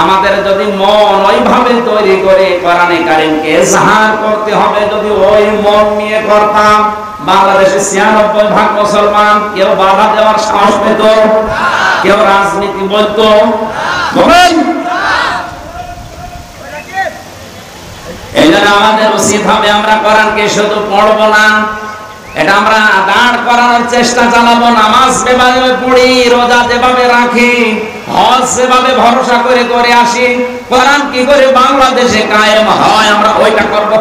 আমাদের যদি মন ওইভাবে তৈরি করে কোরআনে কারীমকে ইজহার করতে হবে, যদি ওই মন নিয়ে করতাম, বাংলাদেশে 96% মুসলমান, কেউ বাধা দেওয়ার সাহস পেত? কেউ রাজনীতি বলতো? বলেন। এই জন্য আমাদের উচিত হবে আমরা কোরআনকে শুধু পড়বো না, এটা আমরা দাঁড় করানোর চেষ্টা চালাবো। নামাজ যেভাবে পড়ি, রোজা যেভাবে রাখি, হজ যেভাবে ভরসা করে করে আসি, কোরআন কি করে বাংলাদেশে কায়েম হয় আমরা ওইটা করব।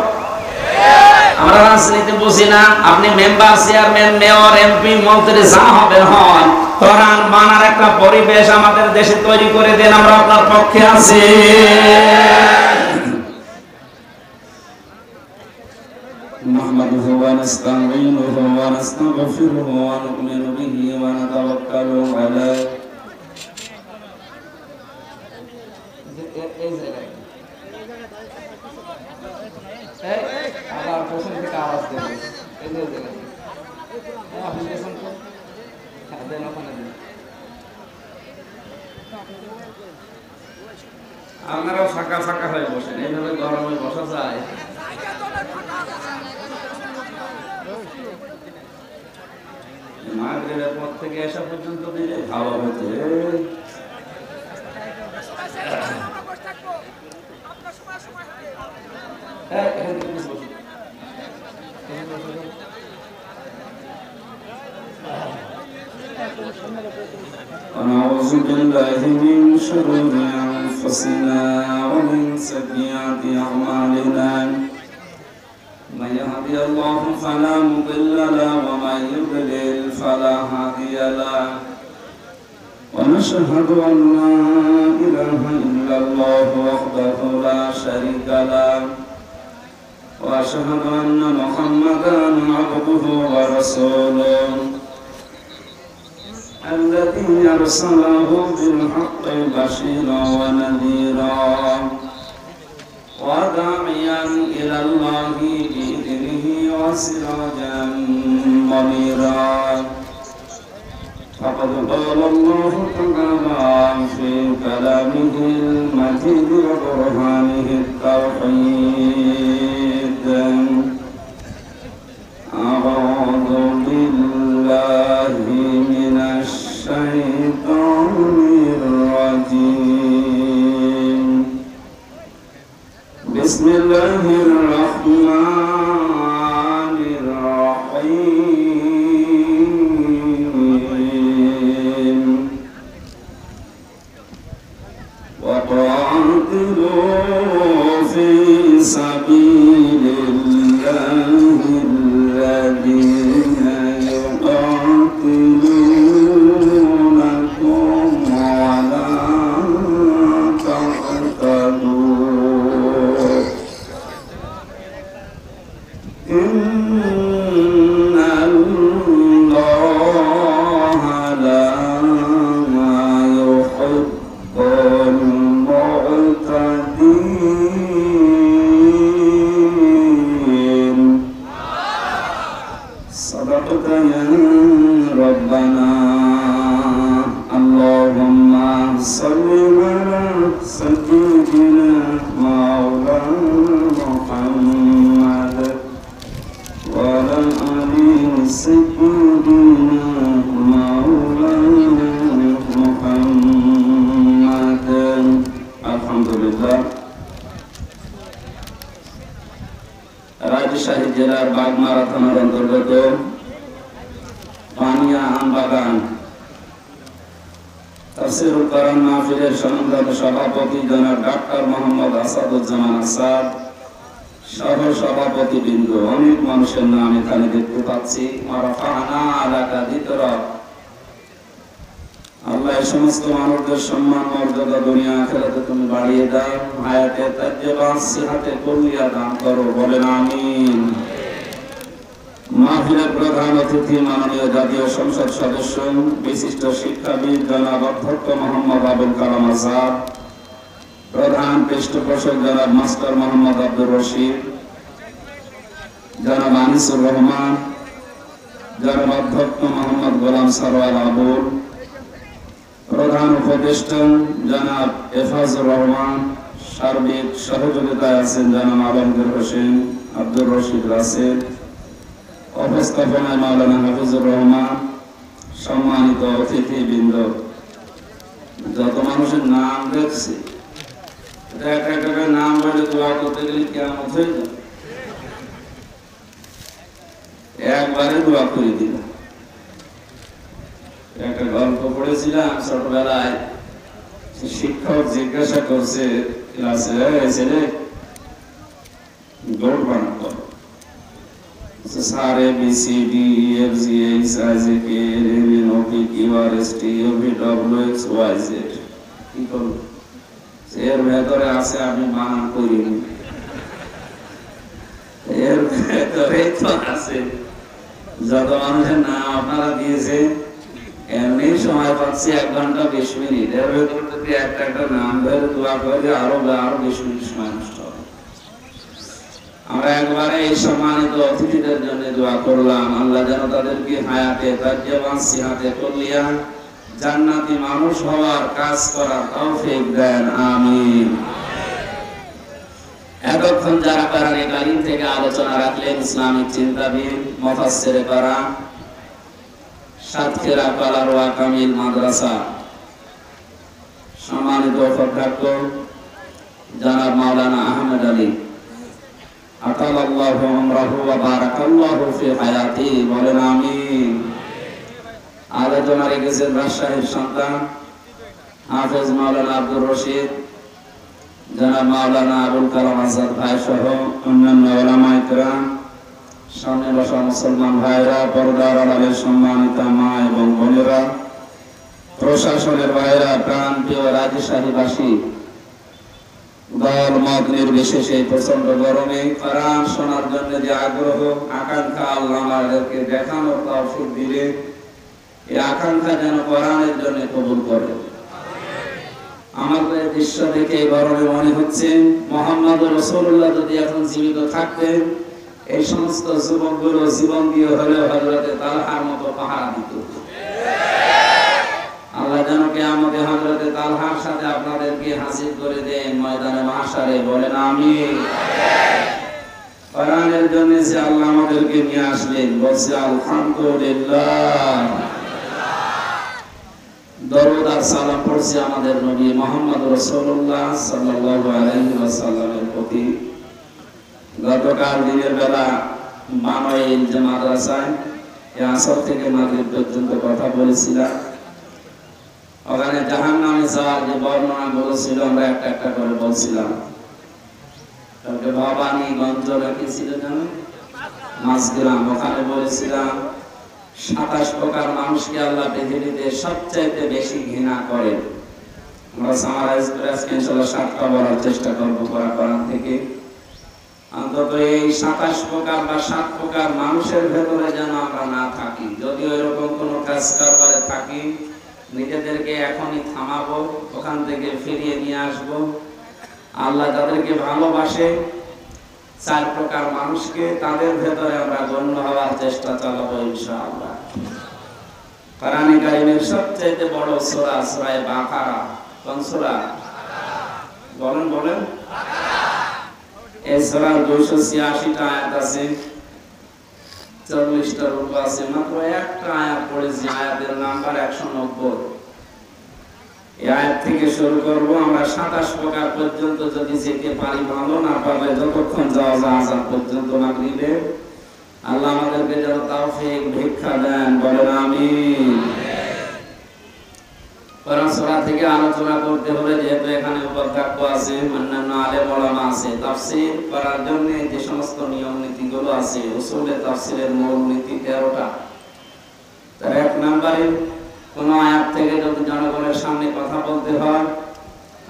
আমরা রাজনীতি বুঝি না, আপনি মেম্বার, চেয়ারম্যান, মেয়র, এমপি, মন্ত্রী যা হবেন হন, কোরআন মানার একটা পরিবেশ আমাদের দেশে তৈরি করে দেন, আমরা আপনার পক্ষে আছি। نحمده ونستعينه ونستغفره ونؤمن به ونتوكل عليه আপনারাও ফাঁকা ফাঁকা হয়ে বসেন, এইভাবে গরমে বসা যায়? মাগরিবের পর থেকে এসা পর্যন্ত দিলে ভালো হতো। ونعوذ بالله من شرور أنفسنا ومن سيئات أعمالنا من يهدي الله فلا مضل له ومن يضلل فلا هادي له ونشهد أن لا إله إلا الله وحده لا شريك له وأشهد أن محمدا عبده ورسوله الذي أرسله بالحق بشيرا ونذيرا وداعيا إلى الله بإذنه وسراجا منيرا فقد قال الله تعالى في كلامه المجيد وبرهانه التوحيد أعوذ بالله من الشيطان الرجيم بسم الله الرحمن الرحيم وقاتلوا في سبيل الله الذين يقاتلونكم ولا تعتدوا إن الله لا يحب المعتدين صدقت يا ربنا اللهم صل على سيدنا مولانا محمد وعلى آل سيدنا مولانا محمد الحمد لله রাজশাহী জেলার বাগমারা থানার অন্তর্গত পানিয়া আমবাগান তাফসীরুল কোরআন মাহফিলের সম্মানিত সভাপতি জনাব ডাক্তার মোহাম্মদ আসাদুজ্জামান আসাদ সহ সভাপতি বৃন্দ, অনেক মানুষের নাম এখানে দেখতে পাচ্ছি। মারাফানা আলাকা দিতরা, আল্লাহ এই সমস্ত মানুষদের সম্মান মর্যাদা দুনিয়া আখিরাতে তুমি বাড়িয়ে দাও, হায়াতে তাজ্জবা সিহাতে কুল্লিয়া দান করো, বলেন আমিন। মাহফিলের প্রধান অতিথি মাননীয় জাতীয় সংসদ সদস্য বিশিষ্ট শিক্ষাবিদ জনাব অধ্যক্ষ মোহাম্মদ আবুল কালাম আজাদ, প্রধান পৃষ্ঠপোষক জনাব মাস্টার মোহাম্মদ আব্দুর রশিদ, জনাব আনিসুর রহমান, জনাব অধ্যক্ষ মোহাম্মদ গোলাম সরওয়ার আবুল, প্রধান উপদেষ্টা জনাব এফাজুর রহমান, সার্বিক সহযোগিতায় আছেন জনাব আলমগীর হোসেন, আব্দুর রশিদ রাসেল, উপস্থাপনায় মাওলানা হাফিজুর রহমান, সম্মানিত অতিথিবৃন্দ, যত মানুষের নাম দেখছি একটা নাম বলে দোয়া করতে গেলে কেমন হয়ে যাবে, একবারে দোয়া করে দিলাম। একটা গল্প পড়েছিলাম ছোটবেলায়, শিক্ষক জিজ্ঞাসা করছে ক্লাসে, ছেলে গৌড় বানান করো, sir ABCD EFG HIJK LMN OP QRST UVWXYZ কি করবো? এর ভেতরে আছে আমি বানান করিনি, এর ভেতরে তো আছে যত মানুষের নাম আপনারা দিয়েছে, এমনি সময় পাচ্ছি 1 ঘন্টা 20 মিনিট, এর ভেতরে যদি একটা নাম ধরে দোয়া করে আরো 20 মিনিট সময় নষ্ট হবে। আমরা একবারে এই সম্মানিত অতিথিদের জন্য দোয়া করলাম, আল্লাহ যেন তাদেরকে হায়াতে তাজ্জাবান সিহাতে কুল্লিয়া জান্নাতি মানুষ হওয়ার কাজ করার তৌফিক দেন, আমিন। এতক্ষণ যারা কোরআনে কারীম থেকে আলোচনা রাখলেন, ইসলামিক চিন্তাবিদ মুফাসসিরে কোরআন সাতক্ষীরা কালারোয়া কামিল মাদ্রাসা সম্মানিত অধ্যক্ষ জনাব মাওলানা আহমেদ আলী, আতালাল্লাহু আমরাহু ওয়া বারাকাল্লাহু ফি হায়াতি, বলেন আমিন। আলোচনা রেখেছেন রাজশাহীর সন্তান হাফেজ মাওলানা আব্দুর রশিদ, জনাব মাওলানা আবুল কালাম আজাদ ভাই সহ অন্যান্য উলামায়ে কেরাম, সামনে বসা মুসলমান ভাইরা, পর্দার আড়ালের সম্মানিতা মা এবং বোনেরা, প্রশাসনের ভাইরা, প্রান্তীয় রাজশাহীবাসী, দল মত নির্বিশেষে প্রচন্ড গরমে কোরআন শোনার জন্য যে আগ্রহ আকাঙ্ক্ষা আল্লাহ আমাদেরকে দেখানোর তৌফিক দিলে, এই আকাঙ্ক্ষা যেন কোরআনের জন্য কবুল করে। আমাদের দৃশ্য দেখে গরমে মনে হচ্ছে মুহাম্মদ রাসূলুল্লাহ যদি এখন জীবিত থাকতেন, এই সমস্ত যুবকগুলো জীবন দিয়ে হলেও হযরতে তালহার মতো পাহারা দিত। আল্লাহ যেন কিয়ামতে হযরতে তালহার সাথে আপনাদেরকে হাজির করে দেন ময়দানে মাহশারে, বলেন আমিন। কোরআনের জন্য যে আল্লাহ আমাদেরকে নিয়ে আসলেন, বলছে আলহামদুলিল্লাহ। দরুদ আর সালাম পড়ছি আমাদের নবী মুহাম্মদ রাসূলুল্লাহ সাল্লাল্লাহু আলাইহি ওয়াসাল্লামের প্রতি। গতকাল দিনের বেলা বানইল যে মাদ্রাসায় আসর থেকে মাগরিব পর্যন্ত কথা বলেছিলাম, ওখানে জাহান্নামে যাওয়ার যে বর্ণনাগুলো ছিল আমরা একটা করে বলছিলাম। কালকে ভবানীগঞ্জ নাকি ছিল জানো, মাঝগ্রাম, ওখানে বলেছিলাম 27 প্রকার মানুষকে আল্লাহ পৃথিবীতে সবচাইতে বেশি ঘৃণা করেন। আমরা সামারাইজ করে আজকে ইনশাআল্লাহ 7টা বলার চেষ্টা করবো কোরআন থেকে। অন্তত এই 27 প্রকার বা 7 প্রকার মানুষের ভেতরে যেন আমরা না থাকি। যদিও এরকম কোনো কাজ কারবারে থাকি, নিজেদেরকে এখনই থামাবো, ওখান থেকে ফিরিয়ে নিয়ে আসবো। আল্লাহ যাদেরকে ভালোবাসে 4 প্রকার মানুষকে, তাদের ভেতরে আমরা গণ্য হওয়ার চেষ্টা চালাবো ইনশাআল্লাহ। কোরআনে কারীমের সবচেয়ে বড় সূরা সূরা বাকারা। কোন সূরা? বলেন বলেন। এই সূরার 286টা আয়াত আছে, 40টা রূপ আছে, মাত্র একটা আয়াত পড়েছি, আয়াতের নাম্বার 190। এই আয়াত থেকে শুরু করব আমরা 27 প্রকার পর্যন্ত যদি যেতে পারি ভালো, না পারলে যতক্ষণ যাওয়া যায় আযান পর্যন্ত মাগরিবে। আল্লাহ আমাদেরকে যেন তৌফিক ভিক্ষা দেন, বলেন আমিন। কোরআন সূরা থেকে আলোচনা করতে হলে যেহেতু এখানে উপধ্যাক্ষ আছে, অন্যান্য আলেম ওলামা আছে, তাফসীর করার জন্য যে সমস্ত নিয়ম নীতিগুলো আছে, উসুলে তাফসীরের মূল নীতি 13টা। তার 1 নম্বরে কোন আয়াত থেকে যদি জনগণের সামনে কথা বলতে হয়,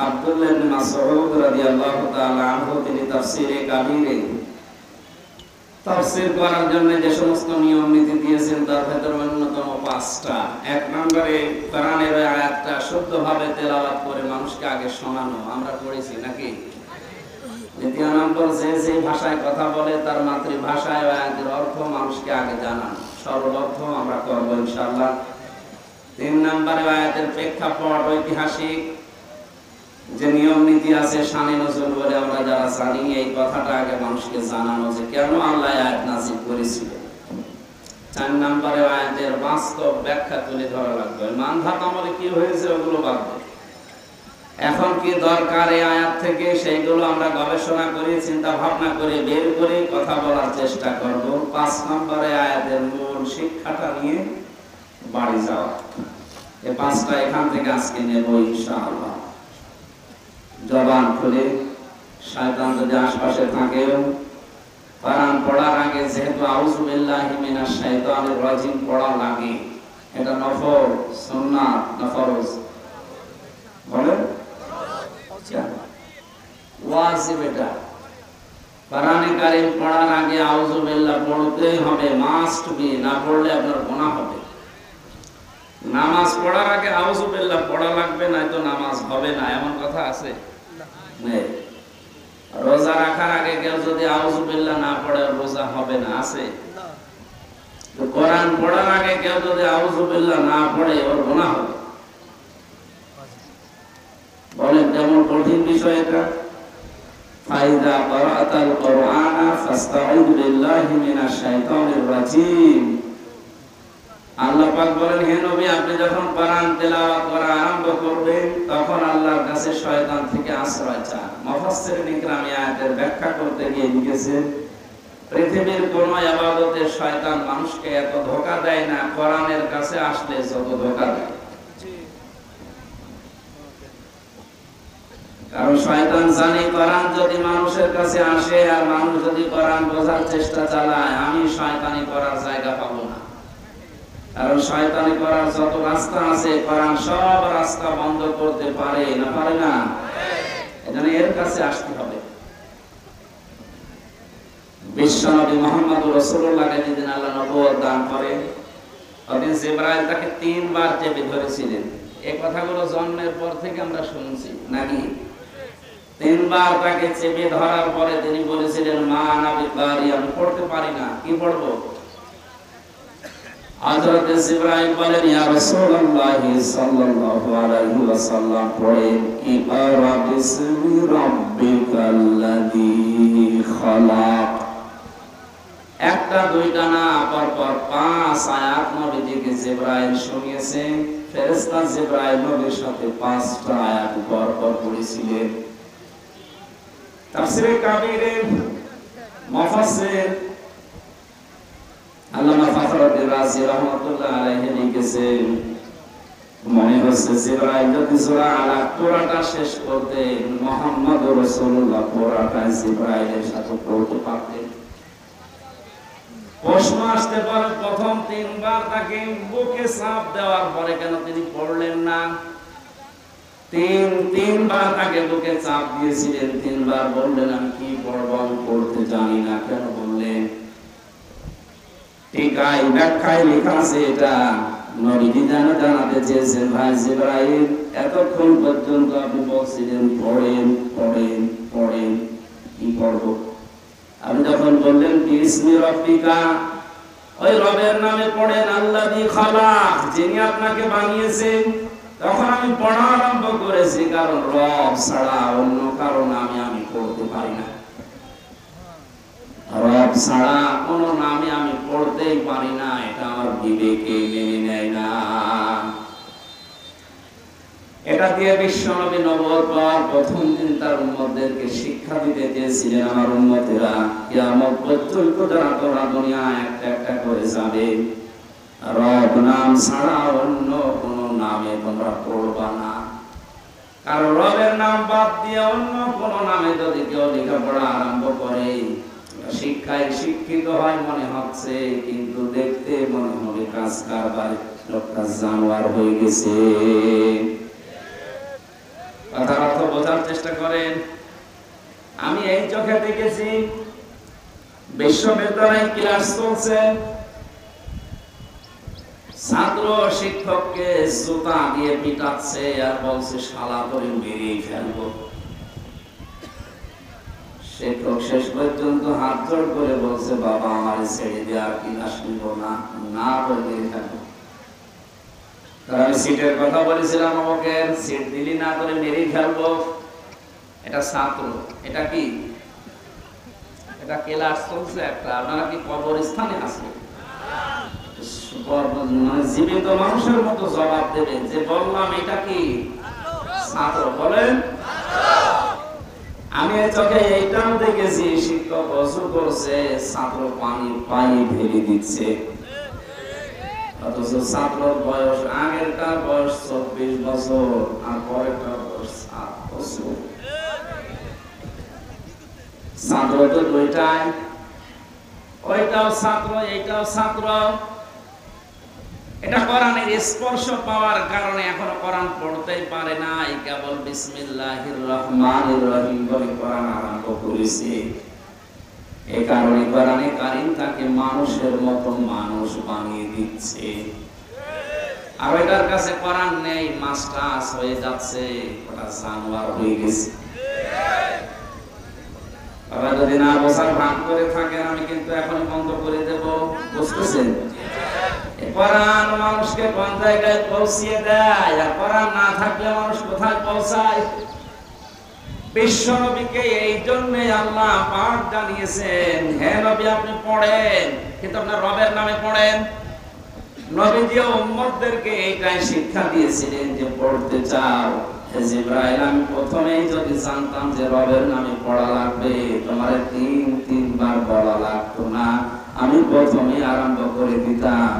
আব্দুল্লাহ ইবনে মাসউদ রাদিয়াল্লাহু তাআলা আনহু তিনি তাফসীরে কাবীরে তাফসীর করার জন্য যে সমস্ত নিয়ম নীতি দিয়েছেন, তার ভেতর অন্যতম 5টা। 1 নম্বরে কোরআনের আয়াতটা শুদ্ধভাবে তেলাওয়াত করে মানুষকে আগে শোনানো, আমরা পড়েছি নাকি? 2 নম্বর, যে ভাষায় কথা বলে তার মাতৃভাষায় আয়াতের অর্থ মানুষকে আগে জানানো, সরল অর্থ আমরা করব ইনশাআল্লাহ। তিন নম্বরে আয়াতের প্রেক্ষাপট ঐতিহাসিক যে নিয়ম নীতি আছে, শানে নজরুল বলে আমরা যারা জানি, এই কথাটা আগে মানুষকে জানানো যে কেন আল্লাহ আয়াত নাযিল করেছিল। চার নম্বরে আয়াতের বাস্তব ব্যাখ্যা তুলে ধরা লাগবে। মানধাত আমলে কি হয়েছে ওগুলো বাদ দেব। এখন কি দরকার এই আয়াত থেকে, সেইগুলো আমরা গবেষণা করে চিন্তা ভাবনা করে বের করে কথা বলার চেষ্টা করব। 5 নম্বরে আয়াতের মূল শিক্ষাটা নিয়ে বাড়ি যাওয়া। এই 5টা এখান থেকে আজকে নেব ইনশাআল্লাহ। জবান খুলে, শয়তান যদি আশপাশে থাকে, কোরআন পড়ার আগে যেহেতু আউযু বিল্লাহি মিনাশ শাইতানির রাজিম পড়া লাগে, এটা নফল, সুন্নাত না ফরজ? বলেন ওয়াজিব। এটা কোরআনে কারীম পড়ার আগে আউযু বিল্লাহ পড়তেই হবে, মাস্ট বি। না পড়লে আপনার গুনাহ হবে। নামাজ পড়ার আগে আউযু বিল্লাহ পড়া লাগবে, না তো নামাজ হবে না, এমন কথা আছে? নেই। রোজা রাখার আগে কেউ যদি আউযু বিল্লাহ না পড়ে রোজা হবে না, আছে? তো কোরআন পড়ার আগে কেউ যদি আউযু বিল্লাহ না পড়ে ওর গুনাহ হবে। বলেন কেমন কঠিন বিষয় এটা। ফাইদা ক্বারাআতাল কুরআনা ফাসতাঈদ বিল্লাহি মিনাশ শাইতানির রাজিম। আল্লাহ পাক বলেন, হে নবী, আপনি যখন কোরআন তেলাওয়াত করা আরম্ভ করবেন তখন আল্লাহর কাছে শয়তান থেকে আশ্রয় চান। মুফাসসিরিন ইকরাম আয়াতের ব্যাখ্যা করতে গিয়ে লিখেছেন, পৃথিবীর কোন ইবাদতে শয়তান মানুষকে এত ধোঁকা দেয় না, কোরআনের কাছে আসলে যত ধোঁকা দেয়। কারণ শয়তান জানে কোরআন যদি মানুষের কাছে আসে আর মানুষ যদি কোরআন বোঝার চেষ্টা চালায়, আমি শয়তানি করার জায়গা পাবো না। কারণ শয়তানি করার যত রাস্তা আছে কোরআন সব রাস্তা বন্ধ করতে পারে না, পারে না? এজন্য এর কাছে আসতে হবে। বিশ্বনবী মুহাম্মদুর রাসূলুল্লাহকে যেদিন আল্লাহ নবুয়ত দান করেন, ওদিন জিবরাইল তাকে 3 বার চেপে ধরেছিলেন। এই কথাগুলো জন্মের পর থেকে আমরা শুনছি নাকি? 3 বার তাকে চেপে ধরার পরে তিনি বলেছিলেন, মা আনা বিকারি, আমি পড়তে পারি না, কি পড়বো? হযরত জিবরাইল বলেন, ইয়া রাসূলুল্লাহ সাল্লাল্লাহু আলাইহি ওয়াসাল্লাম পড়েন, ইকরা বিসমি রাব্বিকাল্লাযী খালাক। একটা দুইটা না, পরপর 5 আয়াত নবীজিকে জিবরাইল শুনিয়েছেন। ফেরেশতা জিবরাইল নবীর সাথে 5টা আয়াত পরপর পড়েছিলেন। তাফসীরে কাবীরে মুফাসসির আল্লামা ফখরুদ্দিন রাজি রাহমাতুল্লাহ আলাইহি লিখেছেন, মনে হচ্ছে জিবরাইল যদি সূরা আলাক পুরাটা শেষ করতেন, মুহাম্মদুর রাসূলুল্লাহ পুরাটা জিবরাইলের সাথে পড়তে পারতেন। প্রশ্ন আসতে পারে, প্রথম 3 বার তাকে বুকে চাপ দেওয়ার পরে কেন তিনি পড়লেন না? 3 বার তাকে বুকে চাপ দিয়েছিলেন, 3 বার বললেন, আমি কি পড়ব, আমি পড়তে জানি না। কেন বললেন? টিকায় ব্যাখ্যায় লেখা আছে, এটা নবীজি জানাতে চেয়েছেন, ভাই জিবরাইল, এতক্ষণ পর্যন্ত আপনি বলছিলেন পড়েন পড়েন পড়েন, কি পড়ব? আপনি যখন বললেন বিসমি রাব্বিকা, ওই রবের নামে পড়েন, আল্লাযী খালাক, যিনি আপনাকে বানিয়েছেন, তখন আমি পড়া আরম্ভ করেছি। কারণ রব ছাড়া অন্য কারো নামে আমি পড়তে পারি না। রব ছাড়া কোন নামে আমি পড়তেই পারি না, এটা আমার বিবেকে মেনে নেয় না। এটা দিয়ে বিশ্বনবী নবুয়ত পাওয়ার প্রথম দিন তার উম্মতদেরকে শিক্ষা দিতে চেয়েছিলেন, আমার উম্মতেরা কিয়ামত পর্যন্ত যারা তোমরা দুনিয়ায় একটা একটা করে যাবে, রব নাম ছাড়া অন্য কোন নামে তোমরা পড়বা না। কারণ রবের নাম বাদ দিয়ে অন্য কোন নামে যদি কেউ লেখাপড়া আরম্ভ করে, শিক্ষায় শিক্ষিত হয় মনে হচ্ছে, কিন্তু দেখতে মনে হবে কাজ কারবার লোকটা জানোয়ার হয়ে গেছে। কথার অর্থ বোঝার চেষ্টা করেন। আমি এই চোখে দেখেছি, বিশ্ববিদ্যালয়ে ক্লাস চলছে, ছাত্র শিক্ষককে জুতা দিয়ে পিটাচ্ছে আর বলছে শালা করে মেরে ফেলবো। শিক্ষক শেষ পর্যন্ত হাত জোড় করে বলছে, বাবা আমার ছেড়ে দিয়ে আর ক্লাস নিব না, না বলে ফেলবো। আমি সিটের কথা বলেছিলাম, আমাকে সিট দিলি না করে মেরেই ফেলবো। এটা ছাত্র, এটা কি, এটা ক্লাস চলছে একটা, আপনারা কি কবরস্থানে আছে? মানে জীবিত মানুষের মতো জবাব দেবেন যে বললাম এটা কি ছাত্র, বলেন। আমি চোখে এইটাও দেখেছি শিক্ষক অজু করছে, ছাত্র পানি পানি ঢেলে দিচ্ছে, অথচ ছাত্রর বয়স আগেরটার বয়স 24 বছর আর পরেরটার বয়স 7 বছর। ছাত্র তো দুইটাই, ওইটাও ছাত্র এইটাও ছাত্র। এটা কোরআনের স্পর্শ পাওয়ার কারণে এখনো কোরআন পড়তেই পারে না, কেবল বিসমিল্লাহির রহমানির রহিম বলে কোরআন আরম্ভ করেছে। এই কারণে কোরআনে কারীম তাকে মানুষের মতো মানুষ বানিয়ে দিচ্ছে। আর এটার কাছে কোরআন নেই, মাস্টার্স হয়ে যাচ্ছে, ওটা জানোয়ার হয়ে গেছে। আপনারা যদি না বোঝার ভান করে থাকেন আমি কিন্তু এখনই বন্ধ করে দেব, বুঝতেছেন? কোরআন মানুষকে কোন জায়গায় পৌঁছিয়ে দেয়, আর কোরআন না থাকলে মানুষ কোথায় পৌঁছায়? বিশ্বনবীকে এই জন্যে আল্লাহ পাক জানিয়েছেন, হে নবী আপনি পড়েন, কিন্তু আপনার রবের নামে পড়েন। নবীজি উম্মতদেরকে এইটাই শিক্ষা দিয়েছিলেন যে পড়তে চাও জিবরাইল, আমি প্রথমেই যদি জানতাম যে রবের নামে পড়া লাগবে, তোমার তিনবার বলা লাগতো না, আমি প্রথমেই আরম্ভ করে দিতাম।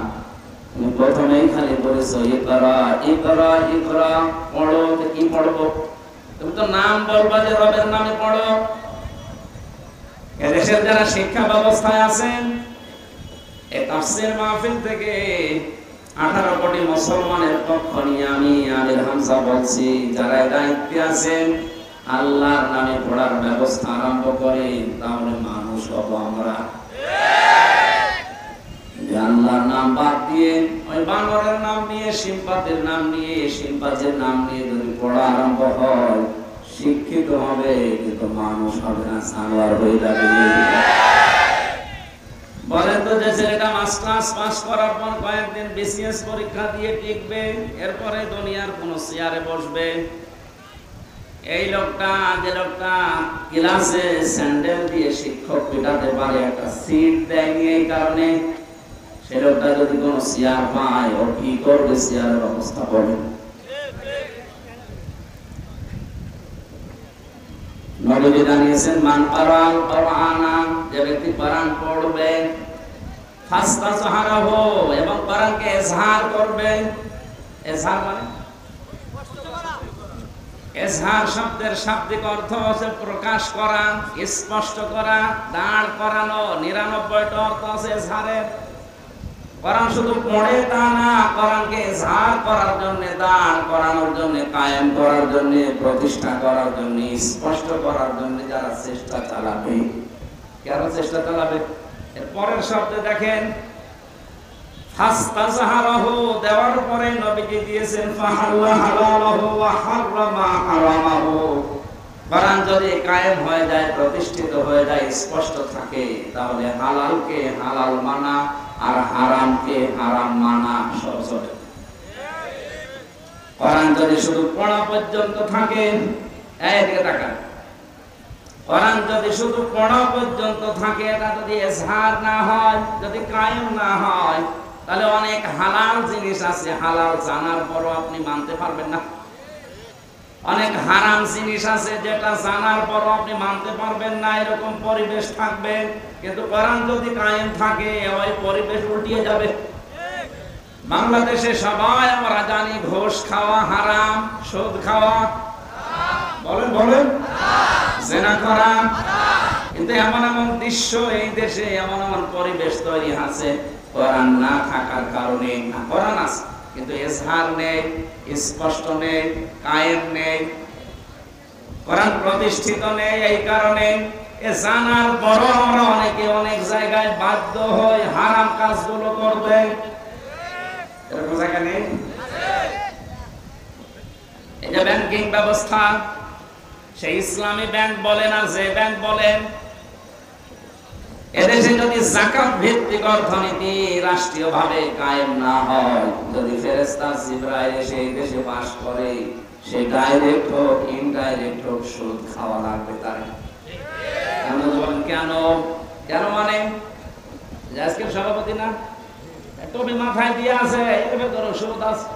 তুমি প্রথমেই খালি বলেছো ইকরা ইকরা ইকরা, পড়ো। কি পড়বো? তুমি তো নাম বলবা যে রবের নামে পড়ো। এদেশের যারা শিক্ষা ব্যবস্থায় আছেন, এই তাফসীর মাহফিল থেকে 18 কোটি মুসলমানের পক্ষ নিয়ে আমি আমির হামজা বলছি, যারা দায়িত্বে আছেন আল্লাহর নামে পড়ার ব্যবস্থা আরম্ভ করেন, তাহলে মানুষ হব আমরা। আল্লাহর নাম বাদ দিয়ে ওই বানরের নাম নিয়ে, সিম্পাতির নাম নিয়ে, সিম্পাতির নাম নিয়ে যদি পড়া আরম্ভ হয়, শিক্ষিত হবে কিন্তু মানুষ হবে না, জানোয়ার হয়ে যাবে। বলেন তো, যে ছেলেটা মাস্টার্স পাস করার পর কয়েকদিন বিসিএস পরীক্ষা দিয়ে টিকবে, এরপরে দুনিয়ার কোন চেয়ারে বসবে, এই লোকটা, যে লোকটা ক্লাসে স্যান্ডেল দিয়ে শিক্ষক পিটাতে পারে, একটা সিট দেয়নি এই কারণে, সে লোকটা যদি কোন চেয়ার পায়, ও কি করবে? চেয়ারের অবস্থা বলেন। নবী জানিয়েছেন, মান কারাল কুরআনা, যে ব্যক্তি কোরআন পড়বে, ফাস্তাজহারাহু, এবং কোরআনকে ইজহার করবে। ইজহার মানে ইজহার শব্দের শাব্দিক অর্থ হচ্ছে প্রকাশ করা, স্পষ্ট করা, দাঁড় করানো। 99টা অর্থ আছে ইজহারের। কোরআন শুধু পড়ে তা না, কোরআনকে ইজহার করার জন্য, দাঁড় করানোর জন্য, কায়েম করার জন্য, প্রতিষ্ঠা করার জন্য, স্পষ্ট করার জন্য যারা চেষ্টা চালাবে, কেন চেষ্টা চালাবে? এর পরের শব্দে দেখেন, ফাস্তাজহারাহু, দেওয়ার পরে নবীজি দিয়েছেন ফাহাল্লা হালালাহু ওয়া হারামা হারামাহু। কোরআন যদি কায়েম হয়ে যায়, প্রতিষ্ঠিত হয়ে যায়, স্পষ্ট থাকে, তাহলে হালালকে হালাল মানা আর হারামকে হারাম মানা সহজ হবে। কোরআন যদি শুধু পড়া পর্যন্ত থাকে, এইদিকে তাকান, কোরআন যদি শুধু পড়া পর্যন্ত থাকে, এটা যদি ইজহার না হয়, যদি কায়েম না হয়, তাহলে অনেক হালাল জিনিস আছে, হালাল জানার পরও আপনি মানতে পারবেন না। অনেক হারাম জিনিস আছে, যেটা জানার পরও আপনি মানতে পারবেন না, এরকম পরিবেশ থাকবে। কিন্তু কোরআন যদি কায়েম থাকে, ওই পরিবেশ উল্টিয়ে যাবে। বাংলাদেশে সবাই আমরা জানি ঘুষ খাওয়া হারাম, সুদ খাওয়া, বলেন বলেন, জিনা করা, কিন্তু এমন এমন দৃশ্য এই দেশে, এমন এমন পরিবেশ তৈরি আছে কোরআন না থাকার কারণে। না, কোরআন আছে কিন্তু ইজহার নেই, স্পষ্ট নেই, কায়েম নেই, কোরআন প্রতিষ্ঠিত নেই। এই কারণে এ জানার পরও আমরা অনেকে অনেক জায়গায় বাধ্য হই হারাম কাজগুলো করতে। এরকম জায়গা নেই? এই যে ব্যাংকিং ব্যবস্থা, সেই ইসলামী ব্যাংক বলেন আর যে ব্যাংক বলেন, এদেশে যদি যাকাত ভিত্তিক অর্থনীতি রাষ্ট্রীয়ভাবে কায়েম না হয়, যদি ফেরেশতা জিবরাইল এসে এই দেশে বাস করে, সে ডাইরেক্ট হোক ইনডাইরেক্ট হোক সুদ খাওয়া লাগবে তার। কেন কেন মানে আজকের সভাপতি না টুপি মাথায় দিয়ে আছে, এর ভেতরে সুদ আছে।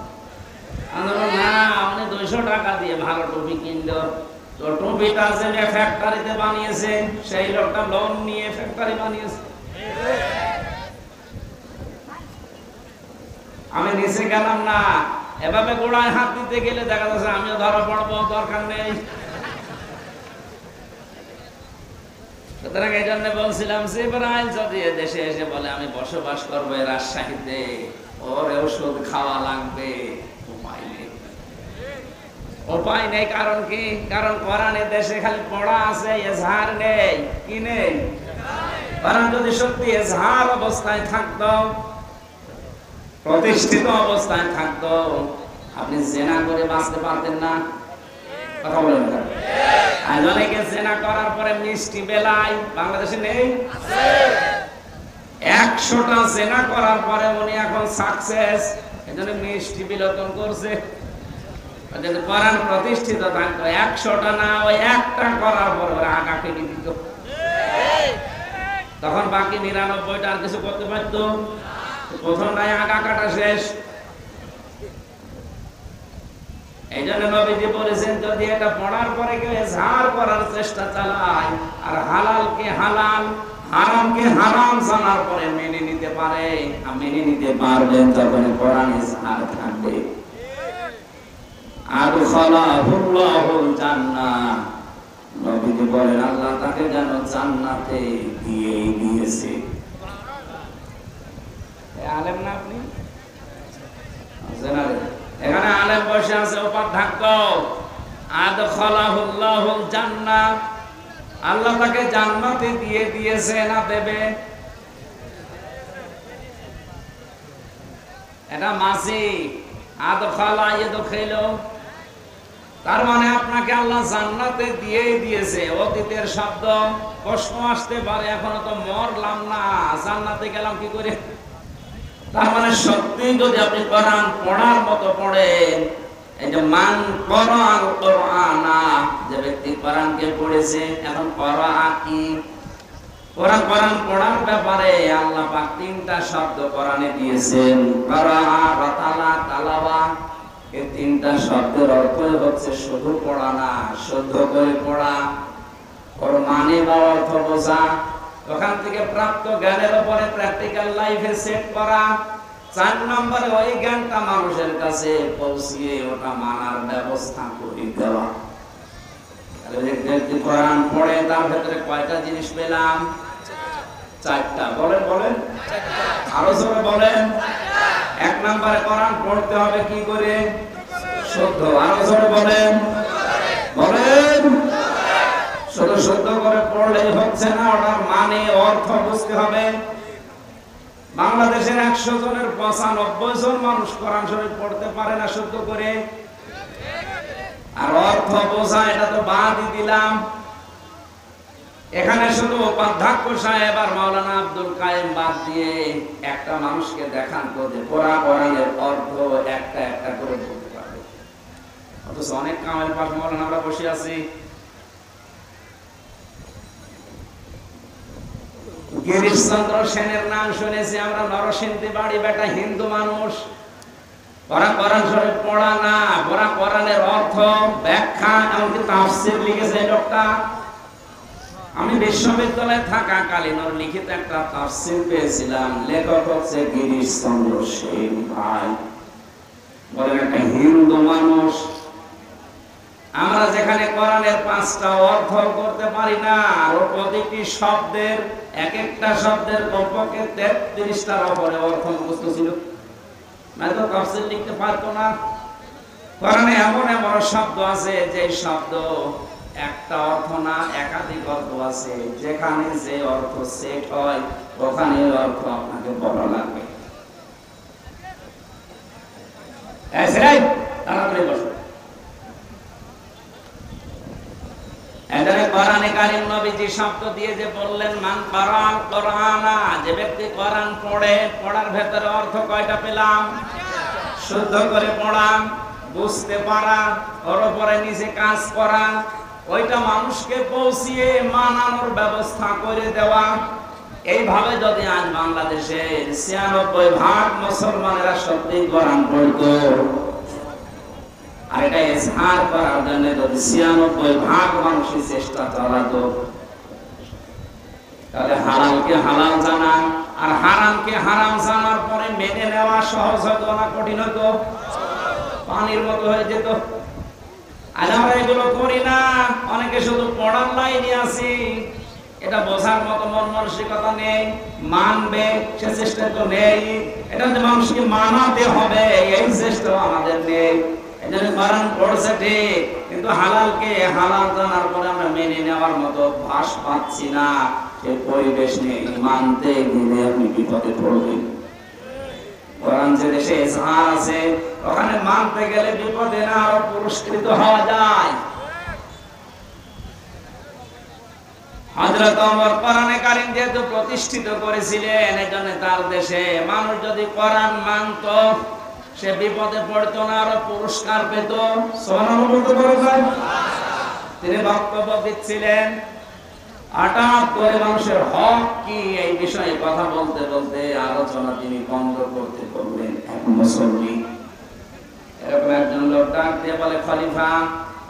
না, উনি 200 টাকা দিয়ে ভালো টুপি কিনলো, তো টুপিটা যে ফ্যাক্টরিতে বানিয়েছে সেই লোকটা লোন নিয়ে ফ্যাক্টরি বানিয়েছে। আমি নিচে গেলাম না, এভাবে গোড়ায় হাত দিতে গেলে দেখা যাচ্ছে আমিও ধরা পড়বো, দরকার নেই। সুতরাং এই জন্য বলছিলাম জিবরাইল যদি দেশে এসে বলে আমি বসবাস করবো রাজশাহীতে, ওরেও সুদ খাওয়া লাগবে, উপায় নেই। কারণ কি? কারণ কোরআনের দেশে খালি পড়া আছে, এজহার নেই। কি নেই? কোরআন যদি সত্যি এজহার অবস্থায় থাকতো, প্রতিষ্ঠিত অবস্থায় থাকতো, আপনি জেনা করে বাঁচতে পারতেন না। কথা বলেন না? আর অনেকে জেনা করার পরে মিষ্টি বেলায় বাংলাদেশে নেই। 100টা জেনা করার পরে উনি এখন সাকসেস, এজন্য মিষ্টি বিলোপন করছে। যদি কোরআন প্রতিষ্ঠিত থাকতো, 100টা না, ওই একটা করার পর ওরা আগা কেটে দিত, তখন বাকি 99টা আর কিছু করতে পারতো। প্রথমটাই আগা কাটা শেষ। এই জন্য নবীজি বলেছেন যদি এটা পড়ার পরে কেউ এজহার করার চেষ্টা চালায় আর হালালকে হালাল হারামকে হারাম জানার পরে মেনে নিতে পারে, আর মেনে নিতে পারবেন, তখন কোরআন এজহার থাকবে। আদখালাহুল্লাহুল জান্নাহ, নবীজি বলেন আল্লাহ তাকে যেন জান্নাতে দিয়েই দিয়েছে। আলেম না আপনি? এখানে আলেম বসে আছে, উপাধ্যক্ষ। আদখালাহুল্লাহুল জান্নাহ, আল্লাহ তাকে জান্নাতে দিয়ে দিয়েছে না দেবে? এটা মাসি আদখালা ইয়াদখিলু, তার মানে আপনাকে আল্লাহ জান্নাতে দিয়েই দিয়েছে। অতীতের শব্দ, প্রশ্ন আসতে পারে এখনো তো মরলাম না, জান্নাতে গেলাম কি করে? তার মানে সত্যি যদি আপনি কোরআন পড়ার মতো পড়েন, এই যে মান কোরআন কোরআনা, যে ব্যক্তি কোরআনকে পড়েছে, এখন কোরআন কি? কোরআন পড়ার ব্যাপারে আল্লাহ পাক 3টা শব্দ কোরআনে দিয়েছেন, কোরআ, রাতালা, তালাওয়া। এই 3টা শব্দের অর্থ হচ্ছে শুধু পড়া না, শুদ্ধ করে পড়া, ওর মানে বা অর্থ বোঝা, ওখান থেকে প্রাপ্ত জ্ঞানের উপরে প্র্যাকটিক্যাল লাইফে সেট করা। 4 নম্বরে ওই জ্ঞানটা মানুষের কাছে পৌঁছিয়ে ওটা মানার ব্যবস্থা করে দেওয়া। ব্যক্তি কোরআন পড়ে তার ভেতরে কয়টা জিনিস পেলাম? 4টা। বলেন বলেন, আরো জোরে বলেন। 1 নম্বরে কোরআন পড়তে হবে কি করে? শুদ্ধ। আরো জোরে বলেন বলেন। শুধু শুদ্ধ করে পড়লেই হচ্ছে না, ওটার মানে অর্থ বুঝতে হবে। বাংলাদেশের 100 জনের 95 জন মানুষ কোরআন শরীফ পড়তে পারে না শুদ্ধ করে। আর অর্থ বোঝা এটা তো বাদই দিলাম। এখানে শুধু উপাধ্যক্ষ সাহেব আর মাওলানা আব্দুল কায়েম বাদ দিয়ে একটা মানুষকে দেখান তো যে কোরআনের অর্থ একটা একটা করে বলতে পারবে। অথচ অনেক কামের পাশ মাওলানা আমরা বসে আছি। গিরিশচন্দ্র সেনের নাম শুনেছি আমরা, নরসিংদী বাড়ি, বেটা হিন্দু মানুষ। কোরআন শরীফ পড়া না, কোরআনের অর্থ ব্যাখ্যা এমনকি তাফসীর লিখেছে এই লোকটা। আমি বিশ্ববিদ্যালয়ে থাকাকালীন ওর লিখিত একটা তাফসীর পেয়েছিলাম, লেখক হচ্ছে গিরিশচন্দ্র সেন ভাই। বলেন একটা হিন্দু মানুষ। আমরা যেখানে কোরআনের 5টা অর্থ করতে পারি না, আর প্রতিটি শব্দের এক একটা শব্দের কমপক্ষে 33টার উপরে অর্থ মুখস্থ ছিল, না তো তাফসীর লিখতে পারতো না। কোরআনে এমন এমন শব্দ আছে যে শব্দ একটা অর্থ না একাধিক অর্থ আছে, যেখানে যে অর্থ সেট হয় ওখানে অর্থ আপনাকে বলা লাগবে। তাড়াতাড়ি বসো। এখানে কোরআনে কারীম নবীজি শব্দ দিয়ে যে বললেন মান কারাল কোরআনা, যে ব্যক্তি কোরআন পড়ে, পড়ার ভেতরে অর্থ কয়টা পেলাম? শুদ্ধ করে পড়া, বুঝতে পারা, ওর উপরে নিজে কাজ করা, ওইটা মানুষকে পৌঁছিয়ে মানানোর ব্যবস্থা করে দেওয়া। এইভাবে যদি আজ বাংলাদেশের ৯৬% মুসলমানেরা সত্যি কোরআন পড়তো, আর এটা ইজহার করার জন্য যদি ৯৬% মানুষই চেষ্টা চালাতো, তাহলে হালালকে হালাল জানা আর হারামকে হারাম জানার পরে মেনে নেওয়া সহজ হতো না কঠিন হতো? পানির মতো হয়ে যেত। আর আমরা এগুলো করি না, অনেকে শুধু পড়ার লাইনে আছি, এটা বোঝার মতো মন মানসিকতা নেই, মানবে সে চেষ্টা তো নেই, এটা মানুষকে মানাতে হবে এই চেষ্টাও আমাদের নেই। এজন্য কোরআন পড়ছে ঠিক, কিন্তু হালালকে হালাল জানার পরে আমরা মেনে নেওয়ার মতো ভাস পাচ্ছি না, সে পরিবেশ নেই। মানতে গেলে আপনি বিপদে পড়বেন। কোরআন যে দেশে ইজহার আছে, ওখানে মানতে গেলে বিপদে না আরো পুরস্কৃত হওয়া যায়। হযরত ওমর কোরআনে কারীম যেহেতু প্রতিষ্ঠিত করেছিলেন, এজন্য তার দেশে মানুষ যদি কোরআন মানত, সে বিপদে পড়তো না, আরো পুরস্কার পেত। সুবহানাল্লাহ বলতে পারা যায়? তিনি বক্তব্য দিচ্ছিলেন, হঠাৎ করে মানুষের হক কি এই বিষয়ে কথা বলতে বলতে আলোচনা তিনি বন্ধ করতে বললেন। এক মুসল্লি এরকম একজন লোক ডাক দিয়ে বলে, খলিফা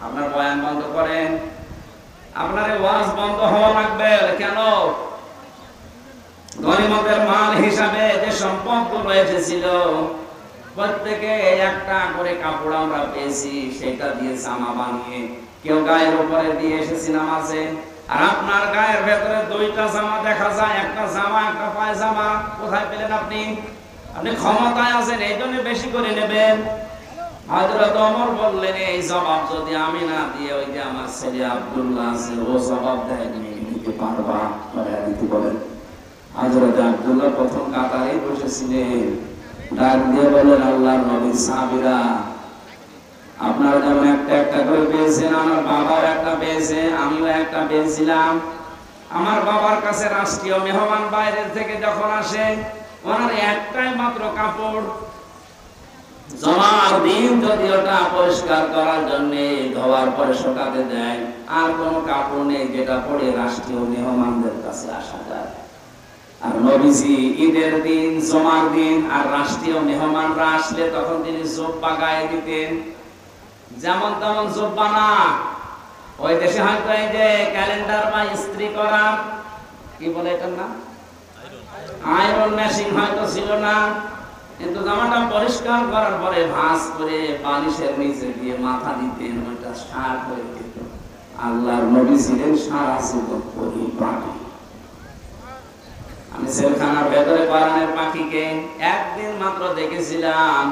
আপনার বয়ান বন্ধ করেন, আপনার ওয়াজ বন্ধ হওয়া লাগবে। কেন? গনিমতের মাল হিসাবে যে সম্পদগুলো এসেছিল, প্রত্যেকে একটা করে কাপড় আমরা পেয়েছি, সেটা দিয়ে জামা বানিয়ে কেউ গায়ের উপরে দিয়ে এসেছি নামাজে, আর আপনার গায়ের ভেতরে দুইটা জামা দেখা যায়, একটা জামা একটা পায়জামা। কোথায় পেলেন আপনি? আপনি ক্ষমতায় আছেন, এই জন্য বেশি করে নেবেন। হযরত ওমর বললেন, এই জবাব যদি আমি না দিয়ে ওই যে আমার ছেলে আব্দুল্লাহ আছে, ও জবাব দেয়, তুমি দিতে পারবা? দিতে বলেন। হযরত আব্দুল্লাহ প্রথম কাতারে বসেছিলেন, ডাক দিয়ে বলেন, আল্লাহর নবীর সাহাবীরা, আপনারা যেমন একটা একটা করে পেয়েছেন, আমার বাবাও একটা পেয়েছে, আমিও একটা পেয়েছিলাম। আমার বাবার কাছে রাষ্ট্রীয় মেহমান বাইরের থেকে যখন আসে, ওনার একটাই মাত্র কাপড়, জমার দিন যদি ওটা পরিষ্কার করার জন্য ধোয়ার পরে শুকাতে দেয়, আর কোনো কাপড় নেই যেটা পরে রাষ্ট্রীয় মেহমানদের কাছে আসা যায়। আর নবীজি ঈদের দিন, জমার দিন আর রাষ্ট্রীয় মেহমানরা আসলে তখন তিনি জুব্বা গায়ে দিতেন। যেমন তেমন জুব্বা না, ওই দেশে হয়তো এই যে ক্যালেন্ডার বা ইস্ত্রি করা, কি বলে এটার নাম, আয়রন মেশিন হয়তো ছিল না, কিন্তু জামাটা পরিষ্কার করার পরে ভাঁজ করে বালিশের নিচে দিয়ে মাথা দিতেন, ওইটা সার হয়ে যেত। আল্লাহর নবী ছিলেন সারা জীবন পরিপাটি। আমি সেলখানার ভেতরে কোরআনের পাখিকে একদিন মাত্র দেখেছিলাম,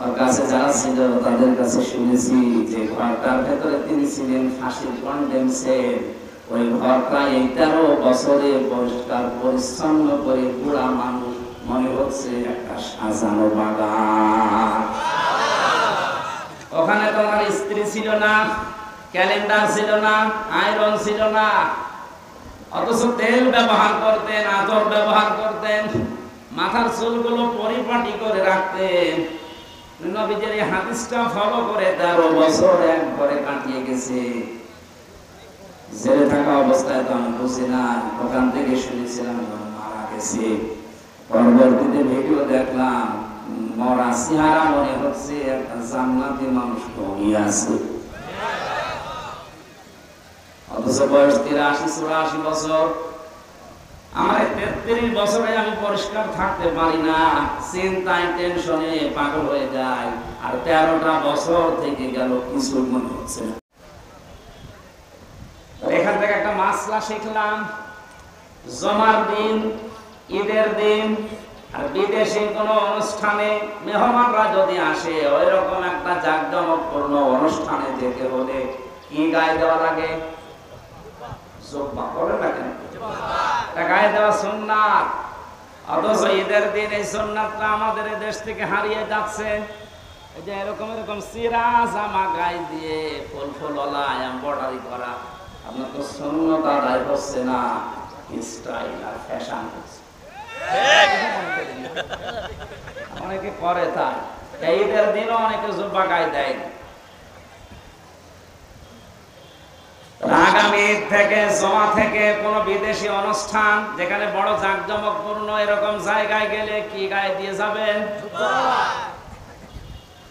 ওর কাছে যারা ছিল তাদের কাছে শুনেছি যে ঘরটার ভেতরে তিনি ছিলেন ফাঁসির কন্ডেমসে, ওই ঘরটা এই 13 বছরে পরিষ্কার পরিচ্ছন্ন করে পুরা মানুষ মনে হচ্ছে একটা সাজানো বাগান। ওখানে তোমার স্ত্রী ছিল না, ক্যালেন্ডার ছিল না, আয়রন ছিল না, অথচ তেল ব্যবহার করতেন, আতর ব্যবহার করতেন, মাথার চুলগুলো পরিপাটি করে রাখতেন। নবীজির এই হাদিসটা ফলো করে 13 বছর এক ঘরে কাটিয়ে গেছে। জেলে থাকা অবস্থায় তো আমি বুঝি না, ওখান থেকে শুনেছিলাম মারা গেছে। পরবর্তীতে ভিডিও দেখলাম, মরা চেহারা মনে হচ্ছে একটা জান্নাতি মানুষ ঘুমিয়ে আছে, অথচ বয়স 83-84 বছর। আমার 33 বছরে আমি পরিষ্কার থাকতে পারি না, চিন্তায় টেনশনে পাগল হয়ে যায়, আর 13টা বছর থেকে গেল কিছু মনে হচ্ছে না। এখান থেকে একটা মাসলা শিখলাম, জমার দিন, ঈদের দিন আর বিদেশে কোনো অনুষ্ঠানে মেহমানরা যদি আসে, ওই রকম একটা জাঁকজমকপূর্ণ অনুষ্ঠানে যেতে হলে কি গায়ে দেওয়া লাগে? জুব্বা। বলেন না কেন? এটা গায়ে দেওয়া সুন্নাত। অথচ ঈদের দিন এই সুন্নাতটা আমাদের দেশ থেকে হারিয়ে যাচ্ছে। এই যে এরকম এরকম চিরা জামা গায়ে দিয়ে ফুল ফুলওয়ালা এমব্রয়ডারি করা, আপনার তো সুন্নত আদায় হচ্ছে না, স্টাইল আর ফ্যাশন হচ্ছে। অনেকে করে তাই, ঈদের দিনও অনেকে জুব্বা গায়ে দেয়। আগামী ঈদ থেকে, জমা থেকে কোন বিদেশি অনুষ্ঠান যেখানে বড় জাঁকজমকপূর্ণ এরকম জায়গায় গেলে কি গায়ে দিয়ে যাবেন?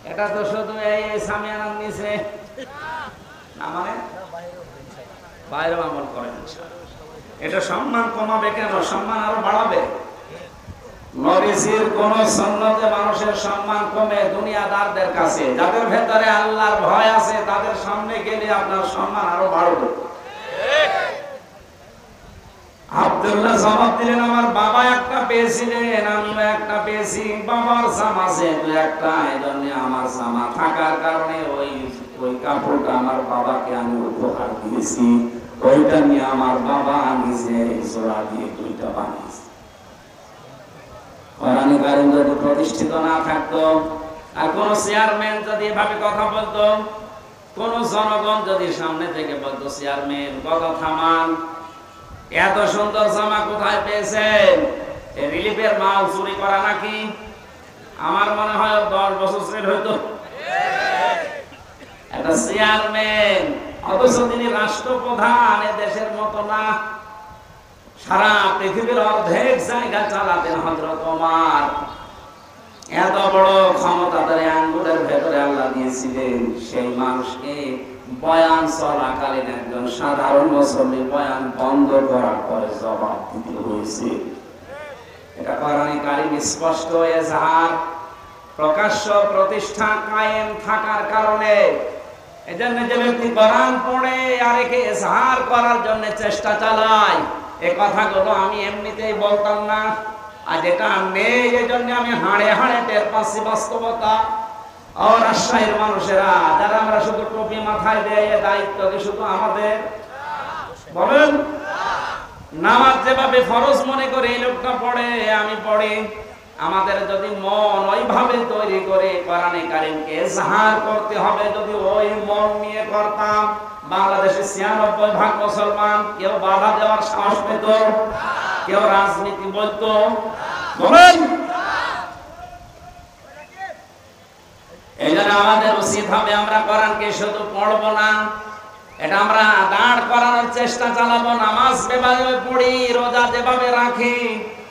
এটা তো শুধু এই সামিয়ানার নিচে না, মানে বাইরেও আমল করেন। এটা সম্মান কমাবে কেন? সম্মান আরো বাড়াবে। নবীজির কোন সুন্নতে মানুষের সম্মান কমে দুনিয়াদারদের কাছে। যাদের ভেতরে আল্লাহর ভয় আছে তাদের সামনে গেলে আপনার সম্মান আরো বাড়বে। আব্দুল্লাহ জবাব দিলেন, আমার বাবা একটা পেয়েছিলেন, আমিও একটা পেয়েছি। বাবার জামা যেহেতু একটা, এই জন্য আমার জামা থাকার কারণে ওই কাপড়টা আমার বাবাকে আমি উপহার দিয়েছি। ওইটা নিয়ে আমার বাবা নিজে জোড়া দিয়ে দুইটা বানিয়েছে। কোরআনে কারীম যদি প্রতিষ্ঠিত না থাকতো, আর কোন চেয়ারম্যান যদি এভাবে কথা বলতো, কোন জনগণ যদি সামনে থেকে বলতো, চেয়ারম্যান কথা থামান, এত সুন্দর জামা কোথায় পেয়েছেন? রিলিফের মাল চুরি করা নাকি? আমার মনে হয় 10 বছর জেল হইতো। একটা চেয়ারম্যান, অথচ তিনি রাষ্ট্রপ্রধান, এ দেশের মতো না, সারা পৃথিবীর অর্ধেক জায়গা চালাতেন হযরত ওমর। এত বড় ক্ষমতা তার আঙ্গুলের ভেতরে আল্লাহ দিয়েছিলেন। সেই মানুষকে বয়ান চলাকালীন একজন সাধারণ মুসল্লি বয়ান বন্ধ করার পরে জবাব দিতে হয়েছে। এটা কোরআনে কারীম স্পষ্ট এজাহার, প্রকাশ্য প্রতিষ্ঠা কায়েম থাকার কারণে। এজন্য যে ব্যক্তি কোরআন পড়ে আর একে এজাহার করার জন্য চেষ্টা চালায়, এই কথাগুলো আমি এমনিতেই বলতাম না, আর যেটা নেই এজন্য আমি হাড়ে হাড়ে টের পাচ্ছি বাস্তবতা। আর রাজশাহীর মানুষেরা যারা আমরা শুধু টুপি মাথায় দেয়, দায়িত্ব কি শুধু আমাদের? বলেন, নামাজ যেভাবে ফরজ মনে করে এই লোকটা পড়ে, আমি পড়ি, আমাদের যদি মন ওইভাবে তৈরি করে কোরআনে কারীমকে এজাহার করতে হবে, যদি ওই মন নিয়ে করতাম, বাংলাদেশে 96% মুসলমান, কেউ বাধা দেওয়ার সাহস পেত? কেউ রাজনীতি বলতো? বলেন। এই জন্য আমাদের উচিত হবে আমরা কোরআনকে শুধু পড়বো না, এটা আমরা দাঁড় করানোর চেষ্টা চালাবো। নামাজ যেভাবে পড়ি, রোজা যেভাবে রাখি,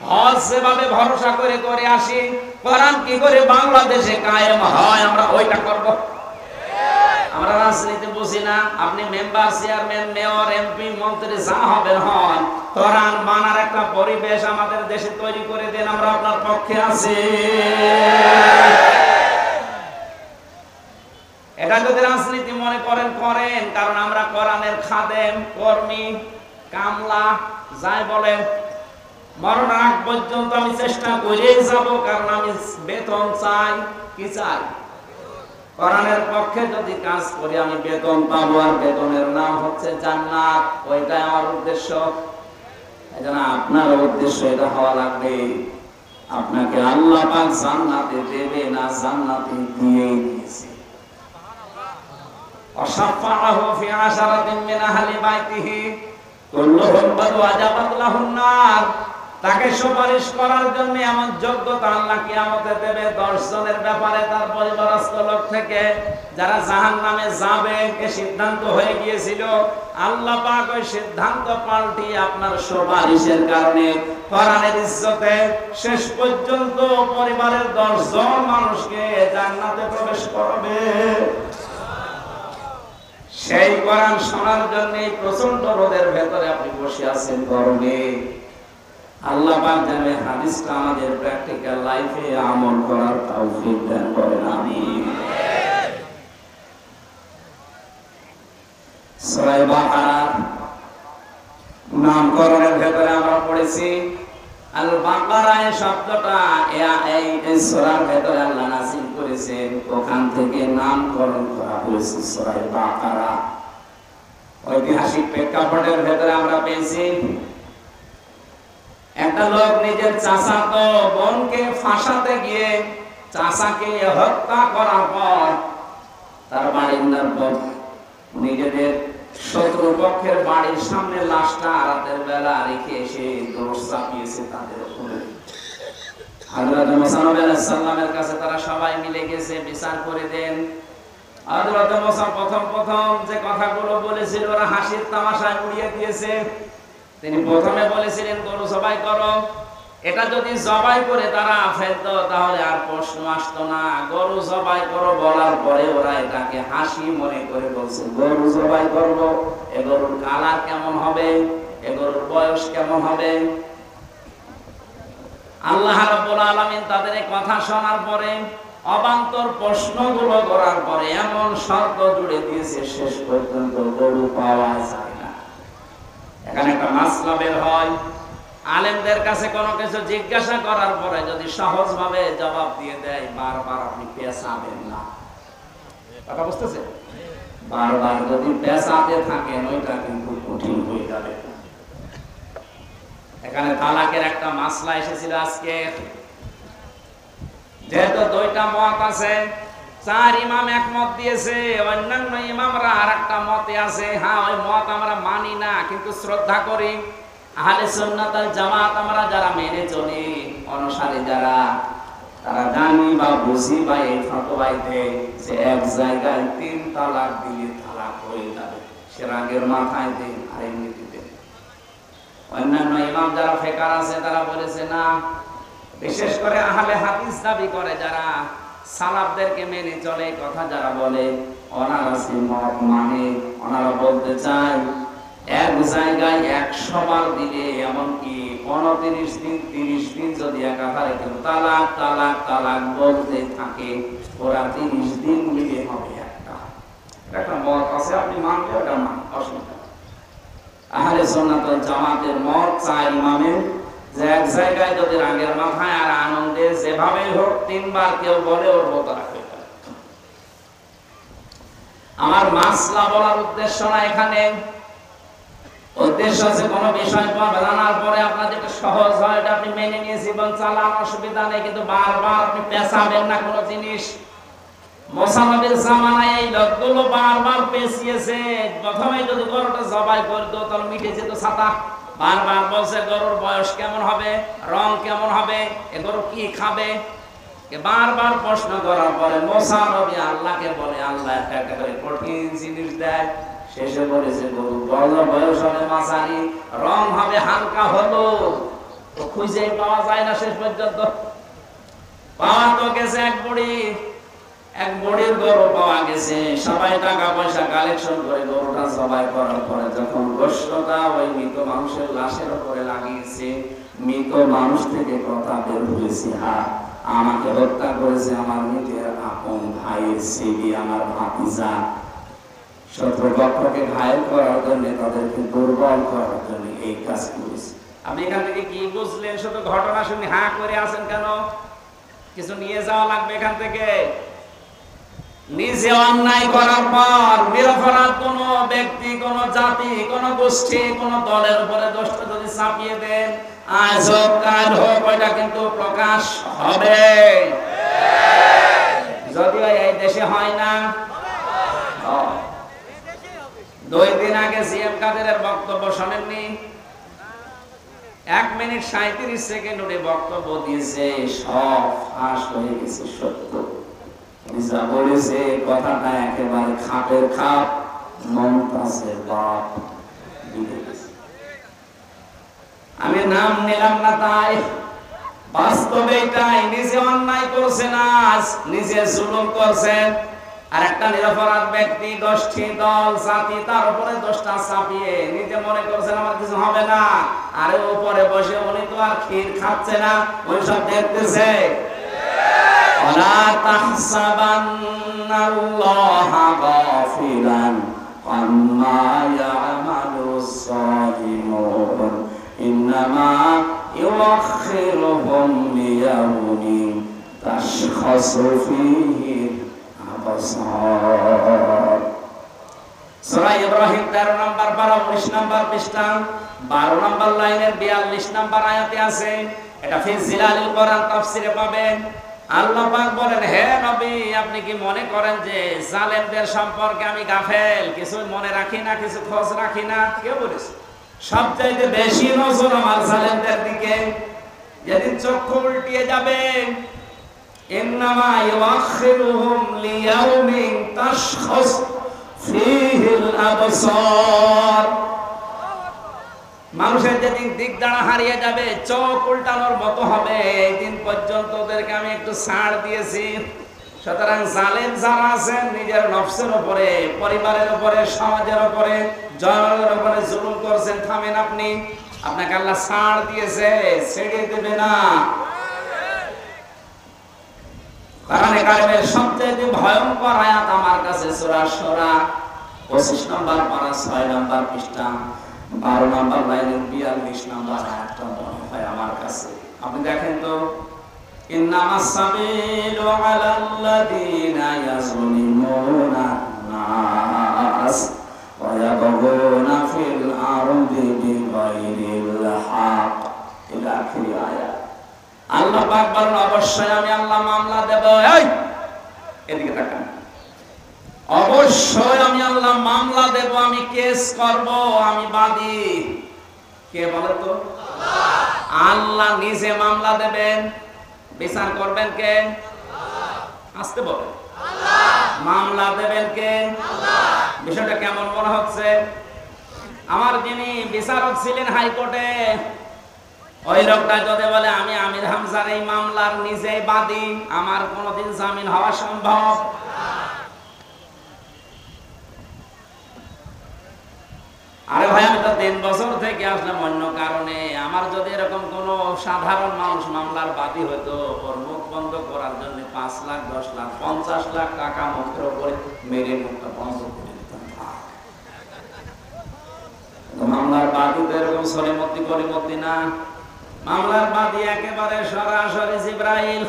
হজ যেভাবে ভরসা করে করে আসি, কোরআন কি করে বাংলাদেশে কায়েম হয় আমরা ওইটা করব। আমরা রাজনীতি বুঝি না। আপনি মেম্বার, চেয়ারম্যান, মেয়র, এমপি, মন্ত্রী যা হবেন হন, কোরআন মানার একটা পরিবেশ আমাদের দেশে তৈরি করে দেন, আমরা আপনার পক্ষে আছি। এটা যদি রাজনীতি মনে করেন করেন, কারণ আমরা কোরআনের খাদেম, কর্মী, কামলা যাই বলেন, মরণ আগ পর্যন্ত আমি চেষ্টা করেই যাব, কারণ আমি বেতন চাই। কি চাই? কোরআনের পক্ষে যদি কাজ করি আমি বেতন পাবো, আর বেতনের নাম হচ্ছে জান্নাত। ওইটাই আমার উদ্দেশ্য। এজন্য আপনার উদ্দেশ্য এটা হওয়া লাগবে, আপনাকে আল্লাহ পাক জান্নাতে দেবে না, জান্নাতে দিয়েই দিয়েছে। অশাফাআহু ফি আশারাতিন মিন আহলি বাইতিহি কুল্লুহুম বাদু আজাবাত লাহুন নার। তাকে সুপারিশ করার জন্য এমন যোগ্যতা আল্লাহ কিয়ামতে দেবে 10 জনের ব্যাপারে তার পরিবারস্থ লোক থেকে, যারা জাহান্নামে যাবে এ সিদ্ধান্ত হয়ে গিয়েছিল। আল্লাহ পাক ওই সিদ্ধান্ত পাল্টিয়ে আপনার সুপারিশের কারণে কোরআনের ইজ্জতে শেষ পর্যন্ত পরিবারের 10 জন মানুষকে জান্নাতে প্রবেশ করাবে। সেই কোরআন শোনার জন্য প্রচন্ড রোদের ভেতরে আপনি বসে আছেন গরমে। আল্লাহ পাক যেন হাদিসটা আমাদের প্র্যাকটিক্যাল লাইফে আমল করার তৌফিক দান করেন, আমিন। সূরা বাকারা নামকরণের ভেতরে আমরা পড়েছি আল বাকারা এই শব্দটা এই সূরার ভেতরে আল্লাহ নাযিল করেছেন, ওখান থেকে নামকরণ করা হয়েছে সূরা বাকারা। ঐতিহাসিক প্রেক্ষাপটের ভেতরে আমরা পেয়েছি একটা লোক নিজের চাচাতো বোনকে ফাঁসাতে গিয়ে চাচাকে হত্যা করার পর তার বাড়ির পর নিজেদের শত্রুপক্ষের বাড়ির সামনে লাশটা রাতের বেলা রেখে এসে দোষ চাপিয়েছে তাদের উপরে। হযরত মুসা আলাইহিস সালামের কাছে তারা সবাই মিলে গেছে, বিচার করে দেন। হযরত মুসা প্রথম যে কথাগুলো বলেছিল ওরা হাসির তামাশায় উড়িয়ে দিয়েছে। তিনি প্রথমে বলেছিলেন গরু জবাই করো, এটা যদি জবাই করে তারা ফেলতো তাহলে আর প্রশ্ন আসতো না। গরু জবাই করো বলার পরে ওরা এটাকে হাসি মনে করে বলছে গরু জবাই করবো। এ গরুর কালার কেমন হবে, এ গরুর বয়স কেমন হবে। আল্লাহ রাব্বুল আলামিন তাদের এই কথা শোনার পরে, অবান্তর প্রশ্নগুলো করার পরে এমন শর্ত জুড়ে দিয়েছে শেষ পর্যন্ত গরু পাওয়া যায় না। এখানে একটা মাসলা বের হয়, আলেমদের কাছে কোনো কিছু জিজ্ঞাসা করার পরে যদি সহজভাবে জবাব দিয়ে দেয়, বারবার আপনি পেছাবেন না। কথা বুঝতেছে? বারবার যদি পেছাতে থাকেন ওইটা কিন্তু কঠিন হয়ে যাবে। এখানে তালাকের একটা মাসলা এসেছিল আজকে। যেহেতু দুইটা মত আছে, 4 ইমাম একমত দিয়েছে, অন্যান্য ইমামরা আরেকটা মতে আছে। হ্যাঁ, ওই মত আমরা মানি না, কিন্তু শ্রদ্ধা করি। আহলে সুন্নাত ওয়াল জামাত আমরা যারা মেনে চলি, অনুসারী যারা, তারা জানি বা বুঝি বা এই ফতোয়াইতে যে এক জায়গায় 3 তালাক দিলে তালাক হয়ে যাবে, সে রাগের মাথায় দেন আর এমনিতে দেন। অন্যান্য ইমাম যারা ফিকার আছে তারা বলেছে না, বিশেষ করে আহলে হাদিস দাবি করে যারা, সালাফদেরকে মেনে চলে কথা যারা বলে, ওনারা মত মানে ওনারা বলতে চায় এক জায়গায় 100 বার দিলে, এমনকি 29 দিন 30 দিন যদি একাধারে কেউ তালাক তালাক তালাক বলতে থাকে, ওরা 30 দিন মিলে হবে একটা মত আছে। আপনি মানলে ওটা মান, অসুবিধা। আহলে সুন্নাত ওয়াল জামাতের মত 4 ইমামের যে এক জায়গায় যদি রাগের মাথায় আর আনন্দে যেভাবে হোক 3 বার কেউ বলে, ওর মতো রাখবে। আমার মাসলা বলার উদ্দেশ্য না এখানে, উদ্দেশ্য আছে কোন বিষয় জানার পরে আপনার যেটা সহজ হয় এটা আপনি মেনে নিয়ে জীবন চালান, অসুবিধা নেই, কিন্তু বারবার আপনি পেছাবেন না কোনো জিনিস। মুসা নবীর জামানায় এই লোকগুলো বারবার পেছিয়েছে। প্রথমে যদি গরুটা জবাই করে দিত তাহলে মিটে যেত ছাতা। বারবার বলছে গরুর বয়স কেমন হবে, রং কেমন হবে, এ গরু কি খাবে। বারবার প্রশ্ন করার পরে মুসা নবী আল্লাহকে বলে, আল্লাহ একটা করে কঠিন জিনিস দেয়। শেষে বলেছে গরু বয়স হবে মাঝারি, রং হবে হালকা হলো, তো খুঁজে পাওয়া যায় না। শেষ পর্যন্ত পাওয়া তো গেছে এক বুড়ির গরু পাওয়া গেছে। সবাই টাকা পয়সা কালেকশন করে গরুটা জবাই করার পরে যখন গোশতটা ওই মৃত মানুষের লাশের উপরে লাগিয়েছে, মৃত মানুষ থেকে কথা বের হয়েছে, হ্যাঁ আমাকে হত্যা করেছে আমার নিজের আপন ভাইয়ের ছেলে, আমার ভাতিজা। শত্রুপক্ষকে ঘায়েল করার জন্য, তাদেরকে দুর্বল করার জন্য এই কাজ করেছে। আপনি এখান থেকে কি বুঝলেন? শুধু ঘটনা শুনে হা করে আছেন কেন? কিছু নিয়ে যাওয়া লাগবে এখান থেকে। নিজে অন্যায় করার পর নিরপরাধ কোন ব্যক্তি, কোন জাতি, কোন গোষ্ঠী, কোন দলের উপরে দোষটা যদি চাপিয়ে দেন, আজ হোক কাল হোক ওইটা কিন্তু প্রকাশ হবে। যদিও এই দেশে হয় না। 2 দিন আগে সিএম কাদেরের বক্তব্য শোনেননি? 1 মিনিট 37 সেকেন্ড উনি বক্তব্য দিয়েছে, সব ফাঁস হয়ে গেছে। সত্য যা বলেছে কথাটা একেবারে খাপের খাপ, মমতাজের বাপ। আমি নাম নিলাম না, তাই বাস্তবে এটাই। নিজে অন্যায় করছে না, নিজে জুলুম করছেন, আর একটা নিরপরাধ ব্যক্তি, গোষ্ঠী, দল, জাতি তার উপরে দোষটা চাপিয়ে নিজে মনে করছেন আমার কিছু হবে না। আরে উপরে বসে উনি তো আর ক্ষীর খাচ্ছে না, ওই সব দেখতেছে। ولا تحسبن الله غافلا عما يعمل الظالمون إنما يؤخرهم ليوم تشخص فيه الأبصار। সূরা ইব্রাহিম 13 নম্বর 19 নম্বর পৃষ্ঠা 12 নম্বর লাইনের 42 নম্বর আয়াতে আছে। এটা ফি জিলালিল কোরআন তাফসিরে পাবেন। আল্লাহ পাক বলেন, হে নবী, আপনি কি মনে করেন যে জালেমদের সম্পর্কে আমি গাফেল, কিছু মনে রাখি না, কিছু খোঁজ রাখি না? কে বলেছে? সবচাইতে বেশি নজর আমার জালেমদের দিকে। যেদিন চক্ষু উল্টিয়ে যাবে, ইন্নামা ইউআখিরুহুম লিয়াউমিন তাশখাস ফীহিল আবসার। মানুষের যেদিন দিক দাঁড়া হারিয়ে যাবে, চোখ উল্টানোর মতো হবে, এই দিন পর্যন্ত ওদেরকে আমি একটু ছাড় দিয়েছি। সুতরাং জালেম যারা আছেন, নিজের নফসের উপরে, পরিবারের উপরে, সমাজের উপরে, জনগণের উপরে জুলুম করছেন, থামেন আপনি। আপনাকে আল্লাহ ছাড় দিয়েছে, ছেড়ে দেবে না। কোরআনে কারিমের সবচেয়ে ভয়ঙ্কর আয়াত আমার কাছে সূরা শুরা 25 নম্বর পারা 6 নম্বর পৃষ্ঠা 12 নম্বর লাইনের 42 নম্বর আয়াতটা মনে হয় আমার কাছে। আপনি দেখেন তো, ইন্নামাস সাবিলু আলাল্লাযীনা ইয়াযলিমুনা নাস ওয়া ইয়াবগুনা ফিল আরদি বিগাইরিল হক, ইলা আখির আয়াত। আল্লাহ পাক বলেন, অবশ্যই আমি আল্লাহ মামলা দেব। এই এদিকে তাকান, অবশ্যই আমি আল্লাহ মামলা দেব, আমি কেস করব, আমি বাদী। কে বলে তো? আল্লাহ নিজে মামলা দেবেন, বিচার করবেন কে? আসতে বলেন, মামলা দেবেন কে? বিষয়টা কেমন মনে হচ্ছে? আমার যিনি বিচারক ছিলেন হাইকোর্টে, ওই লোকটা যদি বলে আমি আমির হামজার এই মামলার নিজেই বাদী, আমার কোনোদিন জামিন হওয়া সম্ভব? আরে ভাই, আমি তো 3 বছর থেকে আসলাম অন্য কারণে। আমার যদি এরকম কোন সাধারণ মানুষ মামলার বাদী হতো, ওর মুখ বন্ধ করার জন্য 5 লাখ, 10 লাখ, 50 লাখ টাকা মুখের উপরে মেরে মুখটা বন্ধ করে দিতাম। মামলার বাদী তো এরকম সলিমতি কলিমতি না। মামলার বাদী একেবারে সরাসরি জিবরাইল।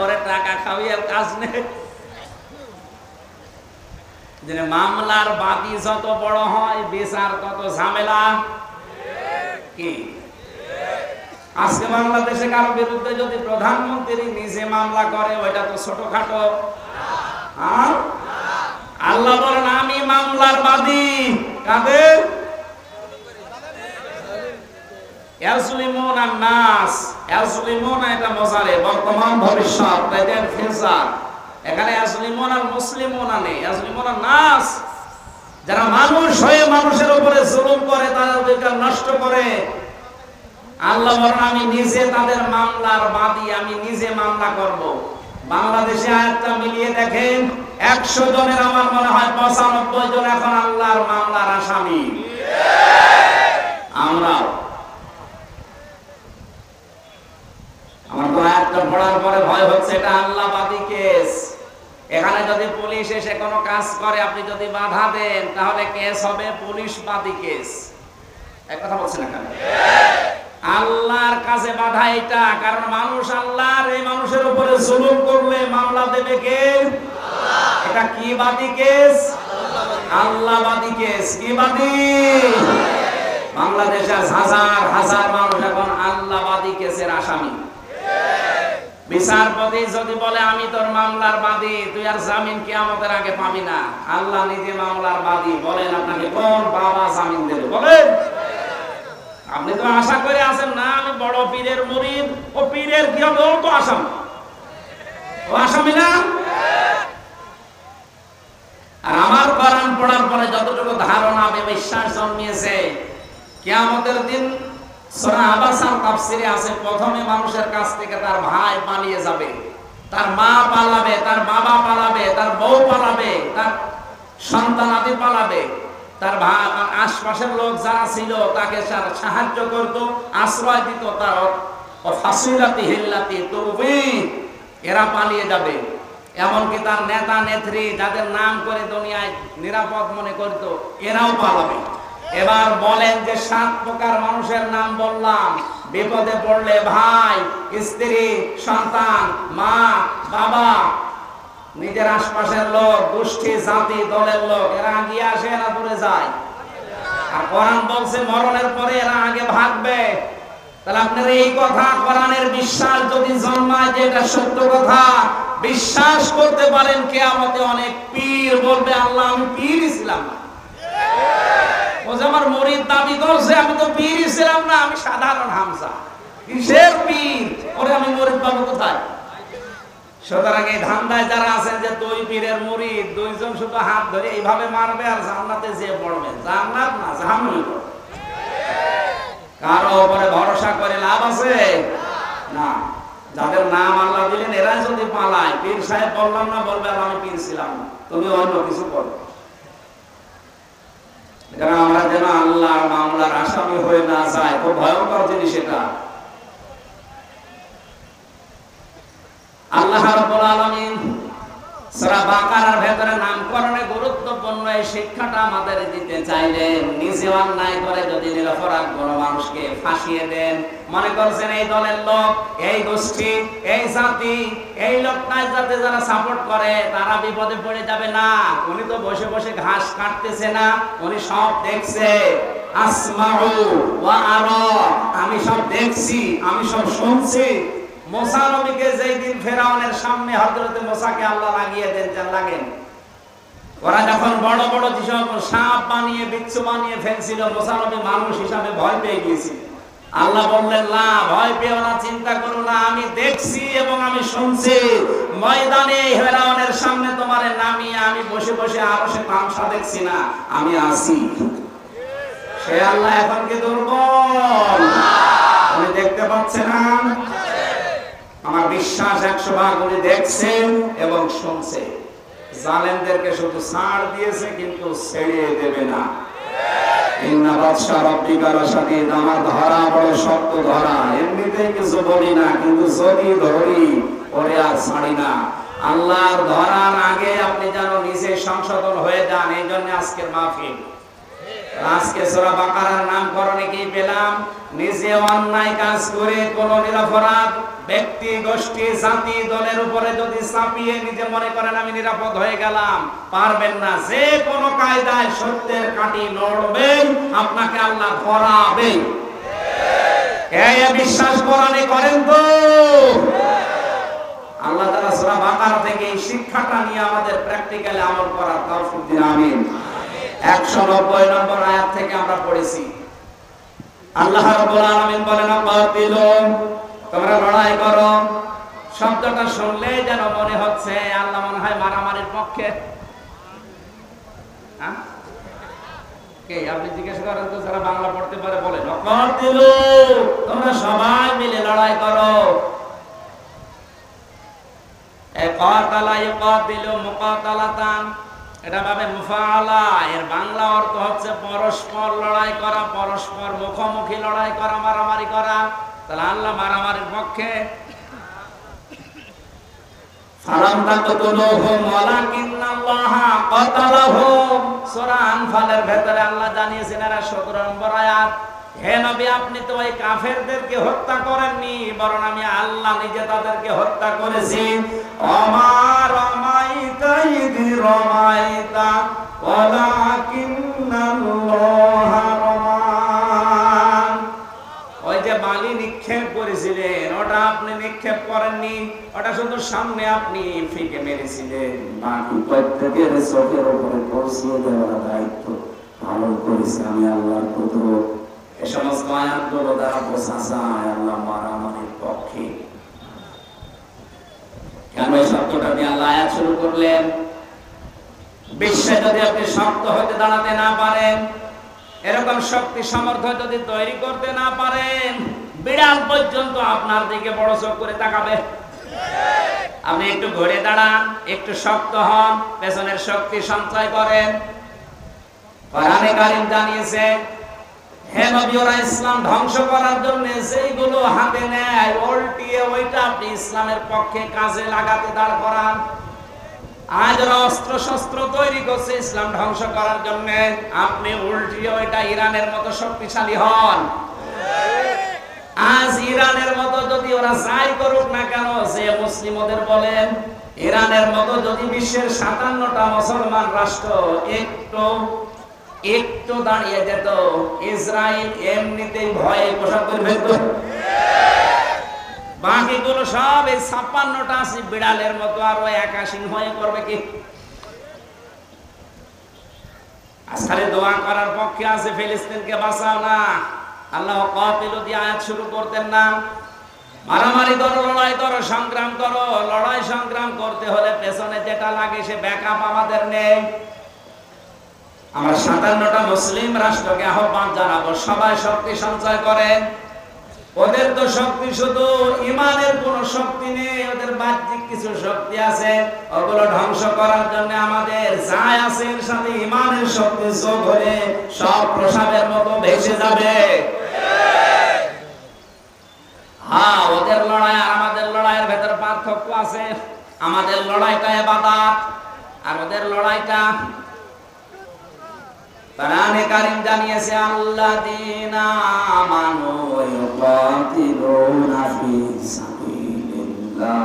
ওরে টাকা খাওয়ার কাজ নেই। মামলার বাদী যত বড় হয়, বিচার তত ঝামেলা। কি আজকে বাংলাদেশে কারো বিরুদ্ধে যদি প্রধানমন্ত্রী নিজে মামলা করে, ওইটা তো ছোটখাটো। আল্লাহ বলেন, আমি মামলার বাদী। কাদের? ইয়াজলিমুনা নাস। ইয়াজলিমুনা এটা মুজারে, বর্তমান ভবিষ্যৎ, প্রেজেন্ট ফিউচার। এখানে ইয়াজলিমুনা মুসলিমুনা নেই, ইয়াজলিমুনা নাস। যারা মানুষ হয়ে মানুষের উপরে জুলুম করে, তাদের অধিকার নষ্ট করে, আল্লাহ বলেন আমি নিজে তাদের মামলার বাদী, আমি নিজে মামলা করব। বাংলাদেশে আয়াতটা মিলিয়ে দেখেন, 100 জনের আমার মনে হয় 95 জন এখন আল্লাহর মামলার আসামি। আমরাও। আমার তো আয়াতটা পড়ার পরে ভয় হচ্ছে, এটা আল্লাহবাদী কেস। এখানে যদি পুলিশ এসে কোনো কাজ করে, আপনি যদি বাধা দেন, তাহলে কেস হবে পুলিশবাদী কেস। এক কথা বলছেন এখানে, আল্লাহর কাছে বাধা এটা। কারণ মানুষ আল্লাহর, এই মানুষের উপরে জুলুম করলে মামলা দেবে কে? এটা কি বাদী কেস? আল্লাহবাদী কেস। কি বাদী? বাংলাদেশে হাজার হাজার মানুষ এখন আল্লাহবাদী কেসের আসামি। বিচারপতি যদি বলে আমি তোর মামলার বাদী, তুই আর জামিন কিয়ামতের আগে পাবি না। আল্লাহ নিজে মামলার বাদী। বলেন আপনাকে কোন বাবা জামিন দেবে? বলেন। আপনি তো আশা করে আছেন না আমি বড় পীরের মুরিদ, ও পীরের কি হবে? ও তো আসামি। ও আসামি না? আর আমার কোরআন পড়ার পরে যতটুকু ধারণা, বিশ্বাস জন্মিয়েছে, কিয়ামতের দিন সূরা আবাসার তাফসিরে আছে, প্রথমে মানুষের কাছ থেকে তার ভাই পালিয়ে যাবে, তার মা পালাবে, তার বাবা পালাবে, তার বউ পালাবে, তার সন্তানাদি পালাবে, তার আশপাশের লোক যারা ছিল তাকে সাহায্য করত, আশ্রয় দিত, তার ফাসিলাতি হিল্লাতি তুবি, এরা পালিয়ে যাবে। এমনকি তার নেতা নেত্রী যাদের নাম করে দুনিয়ায় নিরাপদ মনে করত, এরাও পালাবে। এবার বলেন যে 7 প্রকার মানুষের নাম বললাম, বিপদে পড়লে ভাই, স্ত্রী, সন্তান, মা, বাবা, নিজের আশপাশের লোক, গোষ্ঠী, জাতি, দলের লোক, এরা আগে আসে, এরা দূরে যায়। আর কোরআন বলছে মরণের পরে এরা আগে ভাগবে। তাহলে আপনার এই কথা কোরআনের বিশ্বাস যদি জন্মায় যে এটা সত্য কথা, বিশ্বাস করতে পারেন কিয়ামতে অনেক পীর বলবে আল্লাহ আমি পীরই ছিলাম না। ও যে আমার মুরিদ দাবি করছে আমি তো পীরই ছিলাম না, আমি সাধারণ হামজা। কিসের পীর? ওরে আমি মুরিদ পাবো কোথায়? সুতরাং এই ধান্দায় যারা আছেন যে তুই পীরের মুরিদ, দুইজন শুধু হাত ধরে এইভাবে মারবে আর জান্নাতে যেয়ে পড়বে, জান্নাত না জাহান্নামে পড়বে। কারো উপরে ভরসা করে লাভ আছে না। যাদের নাম আল্লাহ দিলেন এরা যদি পালায়, পীর সাহেব বললাম না, বলবে আমি পীর ছিলাম না, তুমি অন্য কিছু করো। আমরা যেন আল্লাহর মামলার আসামি হয়ে না যায়, খুব ভয়ঙ্কর জিনিস এটা। আল্লাহ রাব্বুল আলামিন সূরা বাকারার ভেতরে নামকরণে গুরুত্বপূর্ণ এই শিক্ষাটা আমাদের দিতে চাইলেন। নিজে অন্যায় করে যদি নিরপরাধ কোনো মানুষকে ফাঁসিয়ে দেন, মনে করছেন এই দলের লোক, এই গোষ্ঠী, এই জাতি, এই লোকটাই যাতে যারা সাপোর্ট করে তারা বিপদে পড়ে যাবে না। উনি তো বসে বসে ঘাস কাটতেছে না, উনি সব দেখছে। আসমাউ ওয়া আরা, আমি সব দেখছি, আমি সব শুনছি। মুসা নবীকে যেই দিন ফেরাউনের সামনে হযরত মুসাকে আল্লাহ লাগিয়ে দেন, যে লাগেন, ওরা যখন বড় বড় যেসব সাপ বানিয়ে বিচ্ছু বানিয়ে ফেলছিল, মুসা নবী মানুষ হিসাবে ভয় পেয়ে গিয়েছিল। আল্লাহ বললেন না, ভয় পেও না, চিন্তা করো না, আমি দেখছি এবং আমি শুনছি। ময়দানে ফেরাউনের সামনে তোমারে নামিয়ে আমি বসে বসে আরশে তামসা দেখছি না, আমি আছি। সে আল্লাহ এখন কি দুর্বল? উনি দেখতে পাচ্ছে না? আমার বিশ্বাস 100 ভাগ উনি দেখছেন এবং শুনছে। জালেমদেরকে শুধু ছাড় দিয়েছে, কিন্তু ছেড়ে দেবে না। ইন্না বাদশা রাব্বিকা লাশাদীদ, আমার ধরা বড় শক্ত ধরা। এমনিতেই কিছু বলি না, কিন্তু যদি ধরি ওরে আর ছাড়ি না। আল্লাহর ধরার আগে আপনি যেন নিজে সংশোধন হয়ে যান। এই জন্য আজকের মাহফিল। আজকে সূরা বাকারার নামকরণে কি পেলাম? নিজে অন্যায় কাজ করে কোন নিরপরাধ ব্যক্তি, গোষ্ঠী, জাতি, দলের উপরে যদি চাপিয়ে নিজে মনে করেন আমি নিরাপদ হয়ে গেলাম, পারবেন না। যে কোনো কায়দায় সত্যের কাঠি নড়বেন, আপনাকে আল্লাহ ধরাবেন। এই বিশ্বাস কোরআনে করেন তো? আল্লাহ তাআলা সূরা বাকারা থেকে এই শিক্ষাটা নিয়ে আমাদের প্র্যাকটিক্যালি আমল করার তৌফিক দিন। আমিন। 190 নম্বর আয়াত থেকে আমরা পড়েছি। আল্লাহ রাব্বুল আলামিন বলেন, কাতিলু, তোমরা লড়াই করো। শব্দটা শুনলে যেন মনে হচ্ছে আল্লাহ মনে হয় মারামারির পক্ষে। কে আপনি জিজ্ঞেস করেন তো, যারা বাংলা পড়তে পারে বলেন, কাতিলু, তোমরা সবাই মিলে লড়াই করো। কাতালা ইয়াকাতিলু মুকাতালাতান, এটা ভাবে মুফাআলা, এর বাংলা অর্থ হচ্ছে পরস্পর লড়াই করা, পরস্পর মুখোমুখি লড়াই করা, মারামারি করা। তাহলে আল্লাহ মারামারির পক্ষে। ফালাম তাকতুলুহুম ওয়ালাকিন্নাল্লাহা কাতালাহুম, সূরা আনফালের ভেতরে আল্লাহ জানিয়েছেন, এরা 17 নম্বর আয়াত। হে নবী, আপনি তো ওই কাফেরদেরকে হত্যা করেননি, বরং আমি আল্লাহ নিজে তাদেরকে হত্যা করেছি। ওমা রামাইতা ইয রামাইতা ওয়ালাকিন্নাল্লাহা রামা। ওই যে বালি নিক্ষেপ করেছিলেন, ওটা আপনি নিক্ষেপ করেননি, ওটা শুধু সামনে আপনি ফিকে মেরেছিলেন। বাকি প্রত্যেকের চোখের উপরে পৌঁছিয়ে দেওয়ার দায়িত্ব পালন করেছি আমি, আল্লাহর কুদরত। এই সমস্ত আয়াতগুলো দ্বারা বোঝা যায় আল্লাহ মারামারির পক্ষে। কেন এই শব্দটা দিয়ে আল্লাহ আয়াত শুরু করলেন? বিশ্বে যদি আপনি শক্ত হতে দাঁড়াতে না পারেন, এরকম শক্তি সামর্থ্য যদি তৈরি করতে না পারেন, বিড়াল পর্যন্ত আপনার দিকে বড় চোখ করে তাকাবে। আপনি একটু ঘুরে দাঁড়ান, একটু শক্ত হন, পেছনের শক্তি সঞ্চয় করেন। কোরআনে কারীম জানিয়েছে, হে নবী, ওরা ইসলাম ধ্বংস করার জন্য যেইগুলো হাতে নেয় উল্টিয়ে ওইটা আপনি ইসলামের পক্ষে কাজে লাগাতে দাঁড় করান। আজ ওরা অস্ত্র শস্ত্র তৈরি করছে ইসলাম ধ্বংস করার জন্য, আপনি উল্টিয়ে ওইটা ইরানের মতো শক্তিশালী হন। আজ ইরানের মতো যদি ওরা যাই করুক না কেন, যে মুসলিম ওদের বলেন, ইরানের মতো যদি বিশ্বের 57টা মুসলমান রাষ্ট্র একটু একটু দাঁড়িয়ে যেত, ইসরায়েল এমনিতেই ভয়ে পোশাক করে ফেলত। বাকিগুলো সব এই 56টা বিড়ালের মতো আরো একা সিংহ হয়ে করবে কি? আজকাল দোয়া করার পক্ষে আছে ফিলিস্তিনকে বাঁচাও না, আল্লাহ কাতিলু দিয়ে আয়াত শুরু করতেন না। মারামারি করো, লড়াই করো, সংগ্রাম করো। লড়াই সংগ্রাম করতে হলে পেছনে যেটা লাগে সে ব্যাকআপ আমাদের নেই। আমরা 57টা মুসলিম রাষ্ট্রকে আহ্বান জানাবো, সবাই শক্তি সঞ্চয় করেন। ওদের তো শক্তি শুধু ইমানের কোন শক্তি নেই, ওদের বাহ্যিক কিছু শক্তি আছে, ওগুলো ধ্বংস করার জন্য আমাদের যাই আছে এর সাথে ইমানের শক্তি যোগ হলে সব প্রসাবের মতো ভেসে যাবে। হ্যাঁ, ওদের লড়াই আর আমাদের লড়াইয়ের ভেতর পার্থক্য আছে। আমাদের লড়াইটা ইবাদত আর ওদের লড়াইটা, কোরআনে কারীম জানিয়েছে আল্লাযীনা আমানু ইউকাতিলুনা ফি সাবিলিল্লাহ,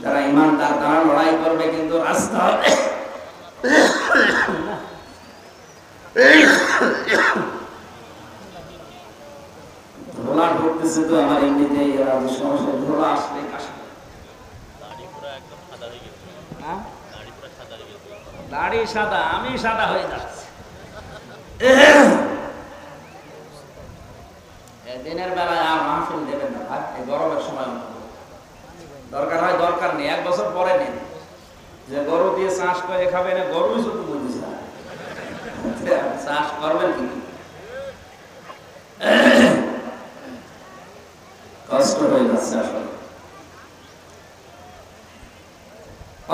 যারা ঈমানদার তারা লড়াই করবে কিন্তু রাস্তায় ধোলা ঢুকতেছে। তো আমার এমনিতেই সমস্যা, ধোলা আসলে দাড়ি সাদা, আমি সাদা হয়ে যাচ্ছি। দিনের বেলায় আর মাহফিল দেবেন না ভাই, এই গরমের সময় দরকার হয়, দরকার নেই, 1 বছর পরে নেই। যে গরু দিয়ে চাষ করে খাবে না, গরুই শুধু বুঝিস না চাষ করবেন কি, কষ্ট হয়ে যাচ্ছে আসলে।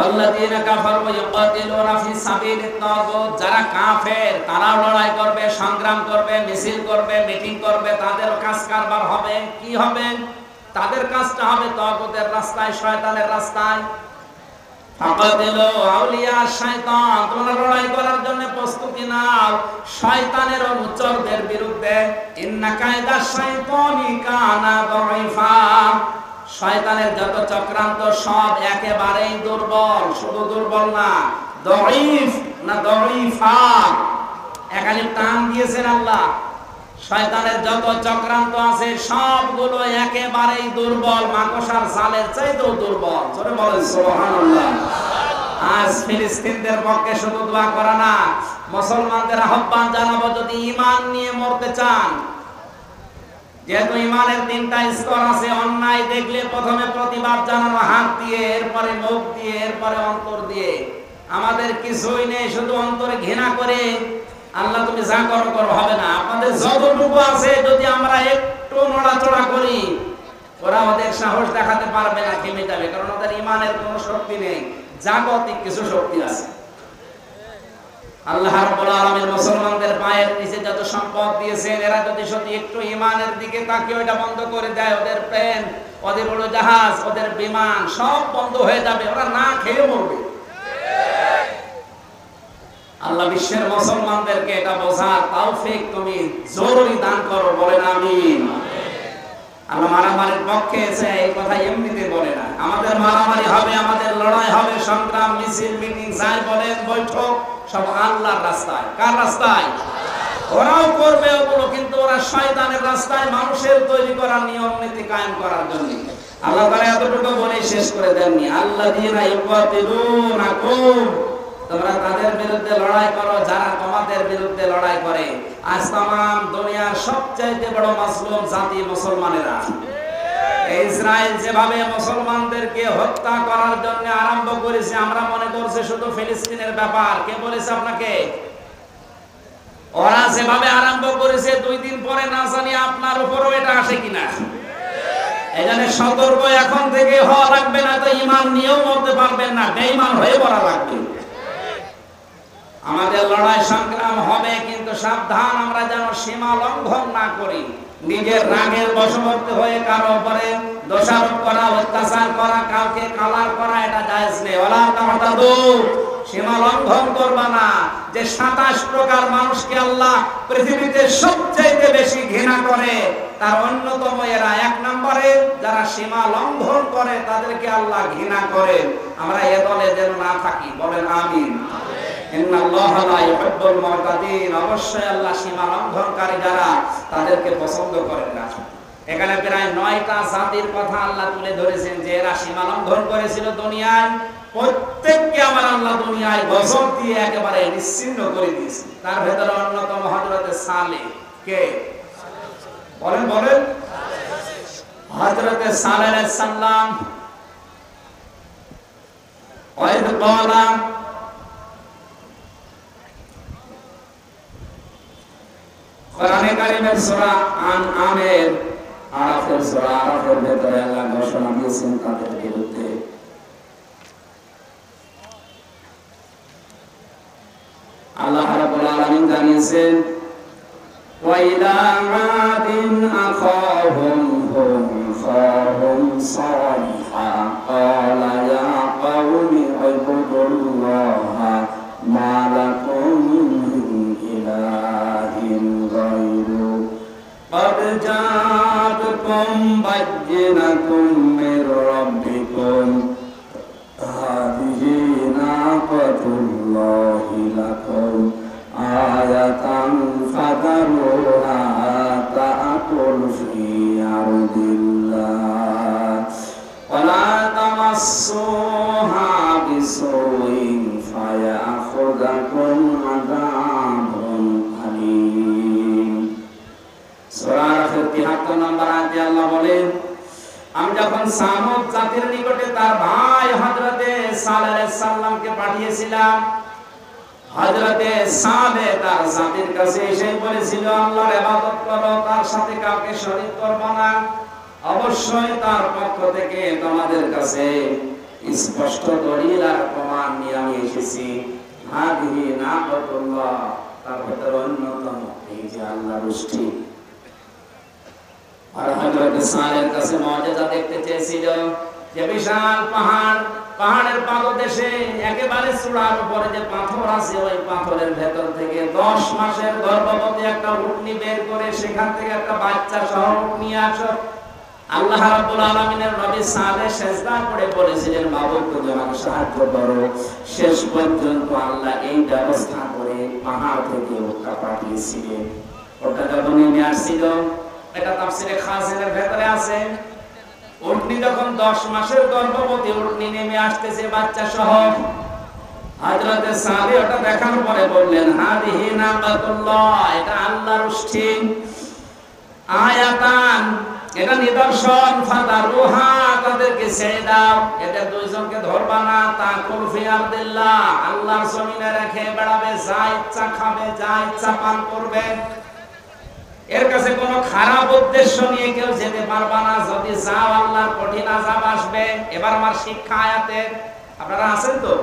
আল্লাযীনা কাফারু ইউকাতিলুনা ফি সাবিলিত তাগুত, যারা কাফের তারাও লড়াই করবে, সংগ্রাম করবে, মিছিল করবে, মিটিং করবে, তাদেরও কাজ কারবার হবে। কি হবে? তাদের কাজটা হবে তাগুতের রাস্তায়, শয়তানের রাস্তায়। ফাকাতিলু আউলিয়া শাইতান, তোমরা লড়াই করার জন্য প্রস্তুতি নাও শয়তানের অনুচরদের বিরুদ্ধে। ইন্না কায়দা শাইতানি কানা দাঈফা, শয়তানের যত চক্রান্ত সব একেবারেই দুর্বল। শুধু দুর্বল না, দাঈফ না দাঈফা, একালিপ টান দিয়েছেন আল্লাহ। শয়তানের যত চক্রান্ত আছে সবগুলো একেবারেই দুর্বল, মাকড়সার জালের চাইতেও দুর্বল। জোরে বলেন সুবহানাল্লাহ। আজ ফিলিস্তিনদের পক্ষে শুধু দোয়া করা না, মুসলমানদের আহ্বান জানাবো, যদি ঈমান নিয়ে মরতে চান, যেহেতু ঈমানের 3টা স্তর আছে, অন্যায় দেখলে প্রথমে প্রতিবাদ জানানো হাত দিয়ে, এরপরে মুখ দিয়ে, এরপরে অন্তর দিয়ে। আমাদের কিছুই নেই, শুধু অন্তরে ঘৃণা করে আল্লাহ তুমি যা করো করো হবে না। আপনাদের যতটুকু আছে যদি আমরা একটু নড়াচড়া করি, ওরা ওদের সাহস দেখাতে পারবে না, থেমে যাবে, কারণ ওদের ঈমানের কোনো শক্তি নেই, জাগতিক কিছু শক্তি আছে। আল্লাহ রাব্বুল আলামিন মুসলমানদের পায়ের নিচে যত সম্পদ দিয়েছেন, এরা যদি সত্যি একটু ঈমানের দিকে তাকিয়ে ওটা বন্ধ করে দেয়, ওদের প্লেন, ওদের উড়োজাহাজ, ওদের বিমান সব বন্ধ হয়ে যাবে, ওরা না খেয়ে মরবে। আল্লাহ বিশ্বের মুসলমানদেরকে এটা বোঝার তৌফিক তুমি জরুরি দান করো, বলেন আমিন। আমরা মারামারির পক্ষে এসে এই কথা এমনিতে বলে না। আমাদের মারামারি হবে, আমাদের লড়াই হবে, সংগ্রাম, মিছিল, মিটিং, যাই বলেন, বৈঠক, সব আল্লাহর রাস্তায়। কার রাস্তায়? ওরাও করবে ওগুলো, কিন্তু ওরা শয়তানের রাস্তায়, মানুষের তৈরি করা নিয়ম নীতি কায়েম করার জন্য। আল্লাহ তাআলা এতটুকু বলে শেষ করে দেননি, আল্লাযীনা ইউকাতিলুনাকুম, তোমরা তাদের বিরুদ্ধে লড়াই করো যারা তোমাদের বিরুদ্ধে লড়াই করে। আজ তাম দুনিয়ার সবচাইতে বড় মাসলুম জাতি মুসলমানেরা। ইসরায়েল যেভাবে মুসলমানদেরকে হত্যা করার জন্য আরম্ভ করেছে, আমরা মনে করছি শুধু ফিলিস্তিনের ব্যাপার। কে বলেছে আপনাকে? ওরা যেভাবে আরম্ভ করেছে, 2 দিন পরে না জানি আপনার উপরও এটা আসে কিনা। এজন্য সতর্ক এখন থেকে হওয়া লাগবে, না তো ঈমান নিয়েও মরতে পারবেন না, বেঈমান হয়ে মরা লাগবে। আমাদের লড়াই সংগ্রাম হবে, কিন্তু সাবধান আমরা যেন সীমা লঙ্ঘন না করি। নিজের রাগের বশবর্তী হয়ে কারো উপরে দোষারোপ করা, অত্যাচার করা, কাউকে কালার করা, এটা জায়েজ নেই। ওয়ালা তা'তাদু, সীমা লঙ্ঘন করবা না। যে 27 প্রকার মানুষকে আল্লাহ পৃথিবীতে সবচেয়ে বেশি ঘৃণা করে, তার অন্যতম এরা। 1 নম্বরে যারা সীমা লঙ্ঘন করে তাদেরকে আল্লাহ ঘৃণা করে। আমরা এ দলে যেন না থাকি, বলেন আমিন। ইন্নাল্লাহা লা ইউহিব্বুল মুতাদিন, অবশ্যই আল্লাহ সীমা লঙ্ঘনকারী যারা তাদেরকে পছন্দ করেন না। এখানে প্রায় 9টা জাতির কথা আল্লাহ তুলে ধরেছেন যে এরা সীমা লঙ্ঘন করেছিল দুনিয়ায়। প্রত্যেককে আমার আল্লাহ দুনিয়ায় গজব দিয়ে একেবারে নিশ্চিহ্ন করে দিয়েছে। তার ভেতরে অন্যতম হযরতে সালেহ। কে বলেন বলেন? হযরতে সালেহ আলাইহিস সালাম ওয়াইদ ক্বালা কোরআনে কারীমের সূরা আনআমের আরাফের সূরা আরাফের ভেতরে আল্লাহ ঘোষণা দিয়েছেন তাদের বিরুদ্ধে। আল্লাহ রাব্বুল আলামিন জানিয়েছেন ওয়া ইলা আদিন আখাহুম হুম সালিহা ক্বালা ইয়া কওমি ইবুদুল্লাহা মা লাকুম মিন ইলাহিন গায়রু قد جاءتكم بينة من ربكم هذه ناقة الله لكم آية فذروها تأكل في أرض الله ولا تمسوها بسوء فيأخذكم عذاب أليم। সূরা আরাফের 73 নম্বর আয়াতে আল্লাহ বলেন, আমি যখন সামুদ জাতির নিকটে তার ভাই হযরতে সালেহ আলাইহিস সালামকে পাঠিয়েছিলাম, হযরতে সালেহ তার জাতির কাছে এসে বলেছিল আল্লাহর ইবাদত করো, তার সাথে কাউকে শরীক করবে না। অবশ্যই তার পক্ষ থেকে তোমাদের কাছে স্পষ্ট দলিল আর প্রমাণ নিয়ে আমি এসেছি। হাদিহি নাকাতুল্লাহ, তার ভিতরে অন্যতম এই যে আল্লাহর উষ্টি। আর হযরত সালেহের কাছে মুজিজা দেখতে চেয়েছিল যে বিশাল পাহাড়, পাহাড়ের পাদদেশে একেবারে চূড়ার উপরে যে পাথর আছে, ওই পাথরের ভেতর থেকে 10 মাসের গর্ভবতী একটা উটনি বের করে সেখান থেকে একটা বাচ্চা সহ নিয়ে আসো। আল্লাহ রাব্বুল আলামিনের নবী সালেহ সিজদা করে বলেছিলেন, মাবুদ তুমি আমাকে সাহায্য করো। শেষ পর্যন্ত আল্লাহ এই ব্যবস্থা করে পাহাড় থেকে উটটা পাঠিয়েছিলেন। ওটা যখন নেমে আসছিল, এটা তাফসীরে খাজিনের ভেতরে আছে, উটনি যখন 10 মাসের গর্ভবতী উটনি নেমে আসতেছে বাচ্চা সহ, হযরতে সালেহ ওটা দেখার পরে বললেন হাদিহি নাকাতুল্লাহ, এটা আল্লাহর উষ্টি। আয়াতান, এটা নিদর্শন, ফাদারুহা, তাদেরকে ছেড়ে দাও, এটা দুইজনকে ধরবা না। তাকুল ফি আরদিল্লাহ, আল্লাহর জমিনে রেখে বেড়াবে, যা ইচ্ছা খাবে, যা ইচ্ছা পান করবে। এর কাছে কোনো খারাপ উদ্দেশ্য নিয়ে কেউ যেতে পারবা না। যদি যাও আল্লাহর কঠিন আযাব আসবে। এবার আমার শিক্ষা আয়াতে আপনারা আছেন তো?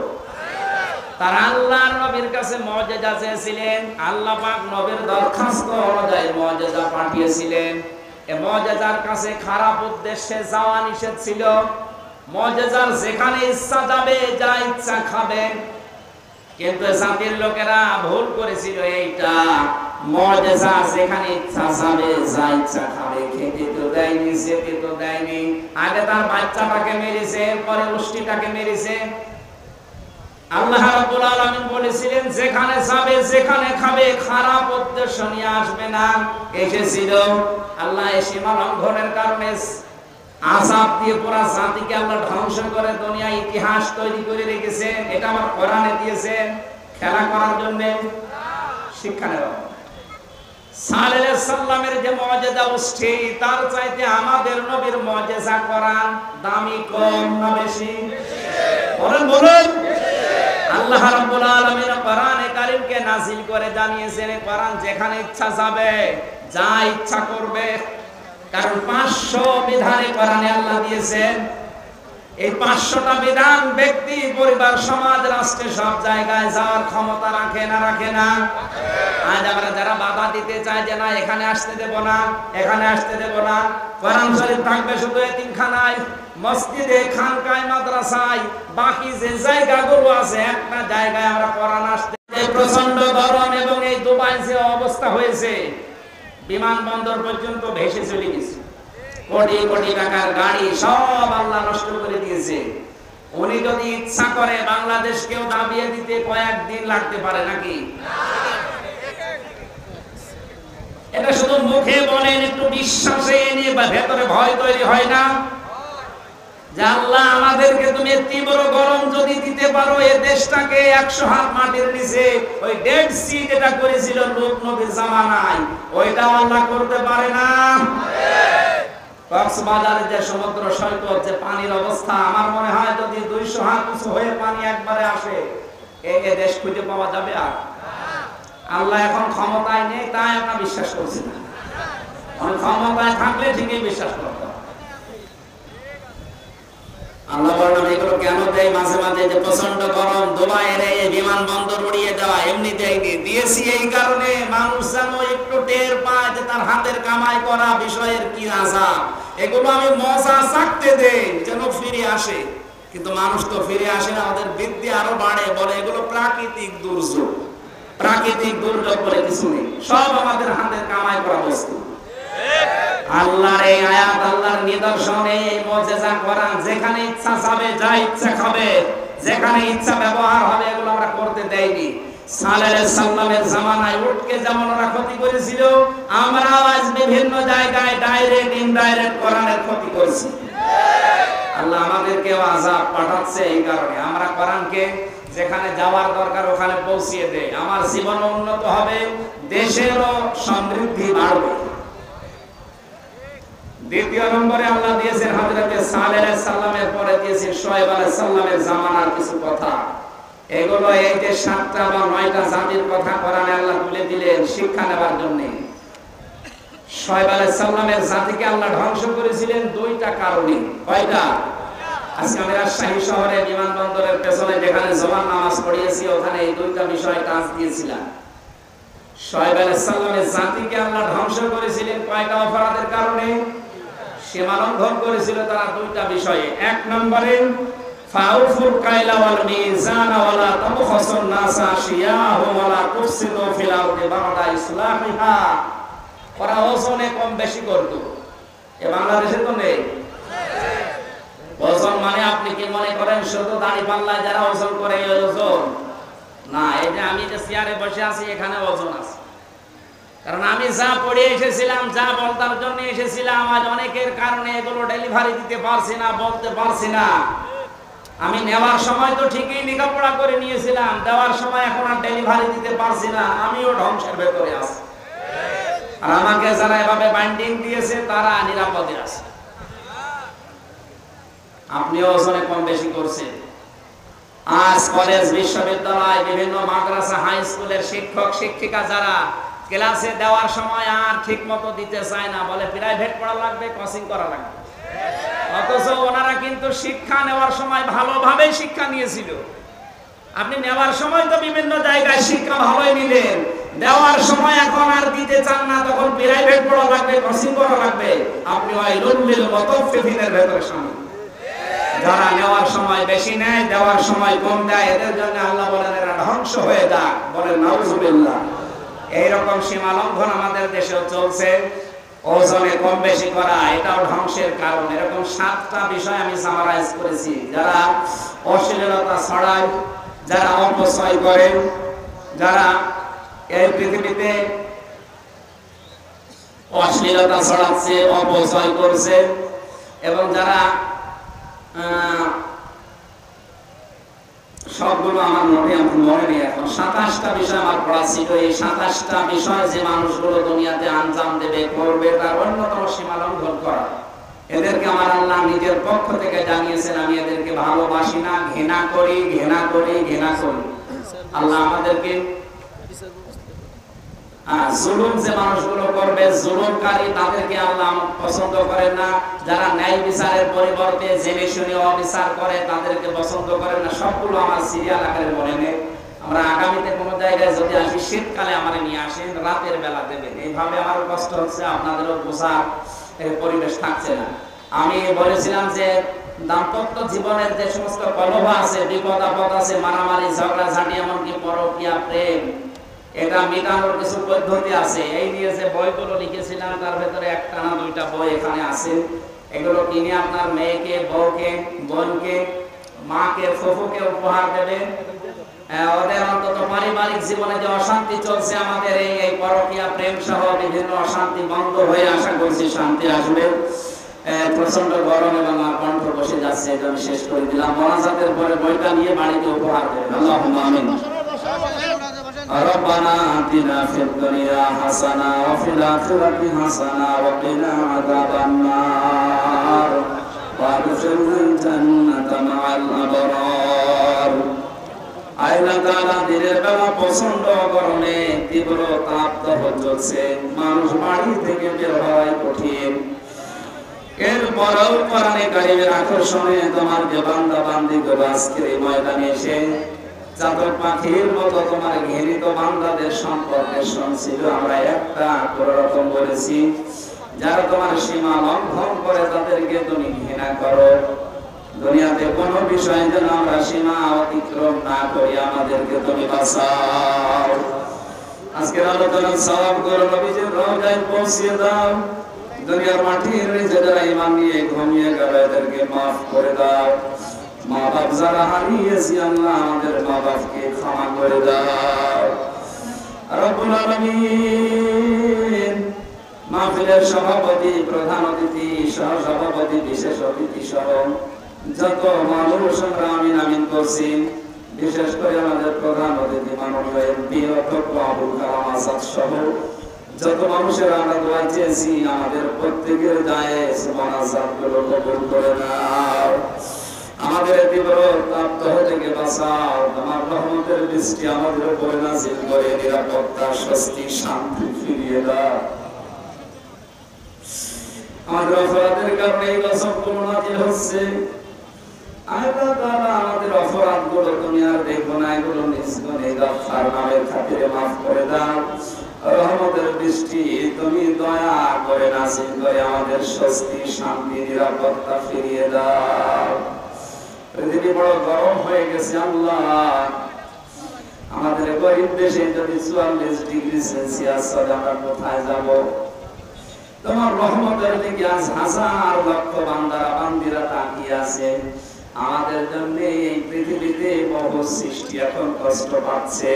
তারা আল্লাহর নবীর কাছে মুজিজা চেয়েছিলেন, আল্লাহ পাক নবীর দরখাস্ত অনুযায়ী মুজিজা পাঠিয়েছিলেন। এই মুজিজার কাছে খারাপ উদ্দেশ্যে যাওয়া নিষেধ ছিল। মুজিজার যেখানে ইচ্ছা যাবে, যা ইচ্ছা খাবে। কিন্তু জাতির লোকেরা ভুল করেছিল এইটা, মুজিজা যেখানে ইচ্ছা যাবে, যা ইচ্ছা খাবে, খেতে তো দেয়নি, যেতে তো দেয়নি। আগে তার বাচ্চাটাকে মেরেছে, পরে উষ্টিটাকে মেরেছে। আল্লাহ রাব্বুল আলামিন বলেছিলেন যেখানে যাবে, যেখানে খাবে, খারাপ উদ্দেশ্য নিয়ে আসবে না। এসেছিল আল্লাহ এই সীমা লঙ্ঘনের কারণে আযাব দিয়ে পুরা জাতিকে আল্লাহ ধ্বংস করে দুনিয়ায় ইতিহাস তৈরি করে রেখেছেন। এটা আমার কোরআনে দিয়েছেন খেলা করার জন্য, শিক্ষা নেওয়া। সালেহ আলাইহিস সালামের যে মুজিজা উষ্টি, তার চাইতে আমাদের নবীর মুজিজা কোরআন দামি কম না বেশি? বলেন বলেন। আল্লাহ রাব্বুল আলামিন কোরআনে কারীমকে নাযিল করে জানিয়েছেন কোরআন যেখানে ইচ্ছা যাবে, যা ইচ্ছা করবে। কারণ 500 বিধানে কোরআনে আল্লাহ দিয়েছেন। এই 500টা বিধান ব্যক্তি, পরিবার, সমাজ, রাষ্ট্রে সব জায়গায় যাওয়ার ক্ষমতা রাখে না? রাখে না? আজ আমরা যারা বাধা দিতে চাই যে না এখানে আসতে দেব না, এখানে আসতে দেব না, কোরআন শরীফ থাকবে শুধু এতিমখানায়, মসজিদে, খানকায়, মাদ্রাসায়, বাকি যে জায়গাগুলো আছে একটা জায়গায় আমরা কোরআন আসতে। এই প্রচন্ড গরম এবং এই দুবাই যে অবস্থা হয়েছে, বিমানবন্দর পর্যন্ত ভেসে চলে গেছে। কোটি কোটি টাকার গাড়ি সব আল্লাহ নষ্ট করে দিয়েছে। উনি যদি ইচ্ছা করে বাংলাদেশকেও দাবিয়ে দিতে কয়েকদিন লাগতে পারে নাকি? এটা শুধু মুখে বলেন, একটু বিশ্বাসে নিয়ে ভেতরে ভয় তৈরি হয় না যে আল্লাহ আমাদেরকে তুমি তীব্র গরম যদি দিতে পারো, এই দেশটাকে 100 হাত মাটির নিচে ওই ডেড সি যেটা করেছিল লূত নবীর জামানায়, ওইটা আল্লাহ করতে পারে না? কক্সবাজারের যে সমুদ্র সৈকত, যে পানির অবস্থা, আমার মনে হয় যদি 200 হাত উঁচু হয়ে পানি একবারে আসে, এই দেশ খুঁজে পাওয়া যাবে? আর আল্লাহ এখন ক্ষমতায় নেই তাই আমরা বিশ্বাস করছি না। ক্ষমতায় থাকলে ঠিকই বিশ্বাস করতাম। আল্লাহ বলেন এগুলো কেন দেয় মাঝে মাঝে, যে প্রচন্ড গরম দুবাইয়ের এই বিমানবন্দর উড়িয়ে দেওয়া এমনি দেয়নি, দিয়েছি এই কারণে মানুষ যেন একটু টের পায় যে তার হাতের কামাই করা বিষয়ের কি আযাব। এগুলো আমি মজা চাকতে দেই যেন ফিরে আসে, কিন্তু মানুষ তো ফিরে আসে না, ওদের বৃদ্ধি আরো বাড়ে, বলে এগুলো প্রাকৃতিক দুর্যোগ। প্রাকৃতিক দুর্যোগ বলে কিছু নেই, সব আমাদের হাতের কামাই করা বস্তু। আল্লাহর এই আয়াত, আল্লাহর নিদর্শন, এই মুজিজা কোরআন, যেখানে ইচ্ছা যাবে, যা ইচ্ছা খাবে, যেখানে ইচ্ছা ব্যবহার হবে, এগুলো আমরা করতে দেইনি। সালেহ আলাইহিস সালামের জামানায় উটকে যেমন ওরা ক্ষতি করেছিল, আমরা আজ বিভিন্ন জায়গায় ডাইরেক্ট ইনডাইরেক্ট কোরআনের ক্ষতি করছি। আল্লাহ আমাদেরকে আযাব পাঠাচ্ছে এই কারণে। আমরা কোরআনকে যেখানে যাওয়ার দরকার ওখানে পৌঁছিয়ে দেই, আমার জীবন উন্নত হবে, দেশেরও সমৃদ্ধি বাড়বে। দ্বিতীয় নম্বরে আল্লাহ দিয়েছেন হযরত সালেহ আলাইহিস সালামের পরে দিয়েছেন শুআয়ব আলাইহিস সালামের জামানার কিছু কথা। এগুলো এই যে 7টা বা 9টা জাতির কথা কোরআনে আল্লাহ তুলে দিলেন শিক্ষা নেবার জন্য। শুআয়ব আলাইহিস সালামের জাতিকে আল্লাহ ধ্বংস করেছিলেন 2টা কারণে। কয়টা? আজকে আমি রাজশাহী শহরে বিমানবন্দরের পেছনে যেখানে জোহর নামাজ পড়িয়েছি, ওখানে এই 2টা বিষয় টাচ দিয়েছিলাম। শুআয়ব আলাইহিস সালামের জাতিকে আল্লাহ ধ্বংস করেছিলেন কয়টা অপরাধের কারণে? সীমা লঙ্ঘন করেছিল তারা 2টা বিষয়ে। 1 নম্বরে ফাউফুল কাইলা ওয়াল মিজান ওয়ালা তাবখাসুন নাসা আশিয়াহুম ওয়ালা তুফসিদু ফিল আরদি বা'দা ইসলাহিহা। ওরা ওজনে কম বেশি করত। এ বাংলাদেশে তো নেই। ওজন মানে আপনি কি মনে করেন শুধু দাড়ি পাল্লায় যারা ওজন করে এই ওজন? না, এই যে আমি যে চেয়ারে বসে আছি এখানে ওজন আছে। কারণ আমি যা পড়ে এসেছিলাম, যা বলতার জন্য এসেছিলাম, আজ অনেকের কারণে এগুলো ডেলিভারি দিতে পারছি না, বলতে পারছি না। আমি নেওয়ার সময় তো ঠিকই লেখাপড়া করে নিয়েছিলাম, দেওয়ার সময় এখন আর ডেলিভারি দিতে পারছি না, আমিও ধ্বংসের ভেতরে আছি। আর আমাকে যারা এভাবে বাইন্ডিং দিয়েছে তারা নিরাপদে আছে। আপনিও ওজনে কম বেশি করছেন। আজ কলেজ, বিশ্ববিদ্যালয়, বিভিন্ন মাদ্রাসা, হাই স্কুলের শিক্ষক শিক্ষিকা যারা ক্লাসে দেওয়ার সময় আর ঠিক মতো দিতে চায় না, বলে প্রাইভেট পড়া লাগবে, কোচিং করা লাগবে। অথচ ওনারা কিন্তু শিক্ষা নেওয়ার সময় ভালোভাবে শিক্ষা নিয়েছিল। আপনি নেওয়ার সময় তো বিভিন্ন জায়গায় শিক্ষা ভালোই নিলেন, দেওয়ার সময় এখন আর দিতে চান না, তখন প্রাইভেট পড়া লাগবে, কোচিং করা লাগবে। আপনি ওই লুলমিল মুতাফফিফিনের ভেতরে শামিল। যারা নেওয়ার সময় বেশি নেয়, দেওয়ার সময় কম দেয়, এদের জন্য আল্লাহ বলেন এরা ধ্বংস হয়ে যাক। বলেন নাউযুবিল্লাহ। এইরকম সীমা লঙ্ঘন আমাদের দেশেও চলছে। ওজনে কম বেশি করা এটাও ধ্বংসের কারণ। এরকম 7টা বিষয় আমি সামারাইজ করেছি। যারা অশ্লীলতা ছড়ায়, যারা অপচয় করে, যারা এই পৃথিবীতে অশ্লীলতা ছড়াচ্ছে, অপচয় করছে, এবং যারা সবগুলো আমার নোটে মনে নেই এখন। 27টা বিষয় আমার পড়া ছিল। এই 27টা বিষয় যে মানুষগুলো দুনিয়াতে আঞ্জাম দেবে, করবে, তার অন্যতম সীমা লঙ্ঘন করা। এদেরকে আমার আল্লাহ নিজের পক্ষ থেকে জানিয়েছেন আমি এদেরকে ভালোবাসি না, ঘৃণা করি, ঘৃণা করি, ঘৃণা করি। আল্লাহ আমাদেরকে জুলুম যে মানুষগুলো করবে, জুলুমকারী, তাদেরকে আল্লাহ পছন্দ করেন না। যারা ন্যায় বিচারের পরিবর্তে জেনে শুনে অবিচার করে তাদেরকে পছন্দ করেন না। সবগুলো আমার সিরিয়াল আকারে মনে নেই। আমরা আগামীতে কোনো জায়গায় যদি আসি, শীতকালে আমার নিয়ে আসেন, রাতের বেলা দেবেন। এইভাবে আমারও কষ্ট হচ্ছে, আপনাদেরও বোঝার পরিবেশ থাকছে না। আমি বলেছিলাম যে দাম্পত্য জীবনের যে সমস্ত কলহ আছে, বিপদ আপদ আছে, মারামারি, ঝগড়াঝাটি, এমনকি পরকীয়া, প্রেম, এটা মেটানোর কিছু পদ্ধতি আছে। এই নিয়ে যে বইগুলো লিখেছিলাম তার ভেতরে 1টা না 2টা বই এখানে আছে। এগুলো কিনে আপনার মেয়েকে, বউকে, বোনকে মাকে ফুফুকে উপহার দেবে। ওদের অন্তত পারিবারিক জীবনে যে অশান্তি চলছে আমাদের এই পরকীয়া প্রেম সহ বিভিন্ন অশান্তি বন্ধ হয়ে আশা করছি শান্তি আসবে। প্রচন্ড গরম এবং আমার কণ্ঠ বসে যাচ্ছে, এজন্য শেষ করে দিলাম। মোনাজাতের পরে বইটা নিয়ে বাড়িতে উপহার দেবেন। আল্লাহুম্মা আমিন। ربنا آتنا في الدنيا حسنة وفي الآخرة حسنة وقنا عذاب النار وادخلنا الجنة مع الأبرار। আল্লাহ তাআলা দিনের বেলা প্রচন্ড গরমে তীব্র তাপদাহ চলছে, মানুষ বাড়ি থেকে বের হওয়াই কঠিন। এরপরেও কোরআনে কারিমের আকর্ষণে তোমার যে বান্দা বান্দিগুলো আজকের এই ময়দানে এসে চাতক পাখির মতো তোমার ঘৃণিত বান্দাদের সম্পর্কে শুনছিল। আমরা একটা কোনো রকম বলেছি, যারা তোমার সীমা লঙ্ঘন করে তাদেরকে তুমি ঘৃণা করো। দুনিয়াতে কোনো বিষয়ে যেন আমরা সীমা অতিক্রম না করি, আমাদেরকে তুমি বাঁচাও। আজকের আলোচনার সওয়াব করে নবীজির রওজায় পৌঁছিয়ে দাও। দুনিয়ার মাটির নিচে যারা ঈমান নিয়ে ঘুমিয়ে গেল এদেরকে মাফ করে দাও। মা বাপ যারা হারিয়েছি আল্লাহ আমাদের মা বাপকে ক্ষমা করে দাও। রব্বুল আলামিন মাহফিলের সভাপতি, প্রধান অতিথি, সহ সভাপতি, বিশেষ অতিথি সহ যত মানুষ আমরা আমিন আমিন করছি, বিশেষ করে আমাদের প্রধান অতিথি মাননীয় এমপি অধ্যক্ষ আবুল কালাম আজাদ সহ যত মানুষের আমরা দোয়া চেয়েছি, আমাদের প্রত্যেকের জায়েজ মোনাজাতগুলো কবুল করে নাও। আমাদের তীব্র তাপদাহ থেকে বাঁচাও। তোমার রহমতের বৃষ্টি আমাদের উপরে নাযিল করে নিরাপত্তা, স্বস্তি, শান্তি ফিরিয়ে দাও। আমাদের অপরাধের কারণে এই গজবগুলো নাযিল হচ্ছে। আল্লাহ তাআলা আমাদের অপরাধগুলো তুমি আর দেখো না, এগুলো নিজ গুণে গফফার নামের খাতিরে মাফ করে দাও। রহমতের বৃষ্টি তুমি দয়া করে নাযিল করে আমাদের স্বস্তি, শান্তি, নিরাপত্তা ফিরিয়ে দাও। পৃথিবী বড় গরম হয়ে গেছে আল্লাহ, আমাদের গরিব দেশে যদি 44 ডিগ্রি সেলসিয়াস হয় আমরা কোথায় যাব? তোমার রহমতের দিকে আজ হাজার লক্ষ বান্দারা বান্দিরা তাকিয়ে আছে। আমাদের জন্য এই পৃথিবীতে বহু সৃষ্টি এখন কষ্ট পাচ্ছে।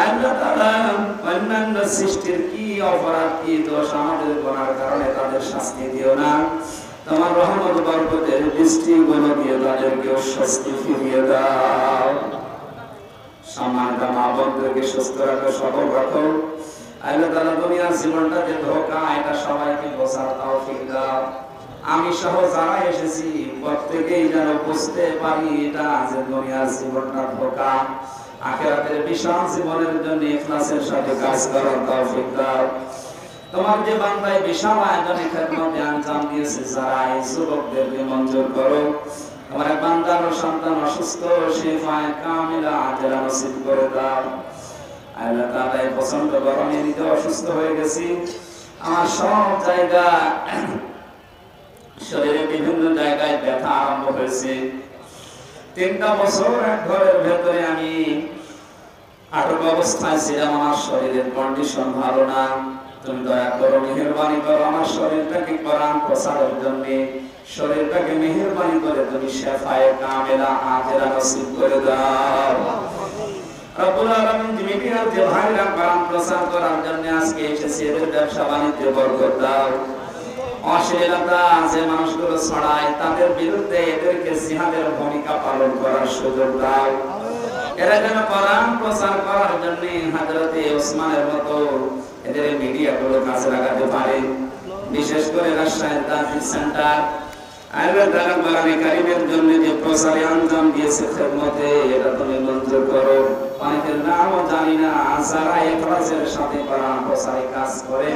আল্লাহ তাআলা অন্যান্য সৃষ্টির কি অপরাধ, কি দোষ আমাদের গুনার কারণে তাদের শাস্তি দিও না। তোমার রহমত বরকতের বৃষ্টি গুলো দিয়ে তাদেরকে স্বস্তি ফিরিয়ে দাও। সম্মানিত মা বোনদেরকে সুস্থ রাখো, সবল রাখো। আল্লাহ তাআলা দুনিয়ার জীবনটা যে ধোঁকা, এটা সবাইকে বোঝার তৌফিক দাও। আমি সহ যারা এসেছি প্রত্যেকেই যেন বুঝতে পারি এটা যে দুনিয়ার জীবনটা ধোঁকা, আখিরাতের বিশাল জীবনের জন্য ইখলাসের সাথে কাজ করার তৌফিক দাও। তোমার যে বান্দায় বিশাল আয়োজনে খেদমতে আঞ্জাম দিয়েছে, যারা এই যুবকদেরকে মঞ্জুর করো। তোমার বান্দার সন্তান অসুস্থ, শিফায়ে কামিলা আজলা নসিব করে দাও। আল্লাহ তাআলা এই প্রচন্ড গরমে নিজে অসুস্থ হয়ে গেছি। আমার সব জায়গা শরীরে বিভিন্ন জায়গায় ব্যথা আরম্ভ হয়েছে। 3টা বছর এক ঘরের ভেতরে আমি আটক অবস্থায় ছিলাম। আমার শরীরের কন্ডিশন ভালো না। তুমি দয়া করো, মেহেরবানি করো আমার শরীরটাকে কোরআন প্রচারের জন্য, শরীরটাকে মেহেরবানি করে তুমি শিফায়ে কামিলা আজলা নসিব করে দাও। রব্বুল আলামিন মিডিয়ার যে ভাইরা কোরআন প্রচার করার জন্য আজকে এসেছে, এদের ব্যবসা বাণিজ্যে বরকত দাও। অশ্লীলতা যে মানুষগুলো ছড়ায় তাদের বিরুদ্ধে এদেরকে জিহাদের ভূমিকা পালন করার সুযোগ দাও। এরা যেন কোরআন প্রচার করার জন্য হযরতে ওসমানের মতো এদের মিডিয়াগুলো কাজে লাগাতে পারে। বিশেষ করে রাজশাহীর তাহিদ সেন্টার আল্লাহ তাআলা কোরআনে কারীমের জন্য যে প্রচারে আঞ্জাম দিয়েছে খেদমতে, এটা তুমি মঞ্জুর করো। অনেকের নামও জানি না, যারা ইখলাসের সাথে কোরআন প্রচারে কাজ করে,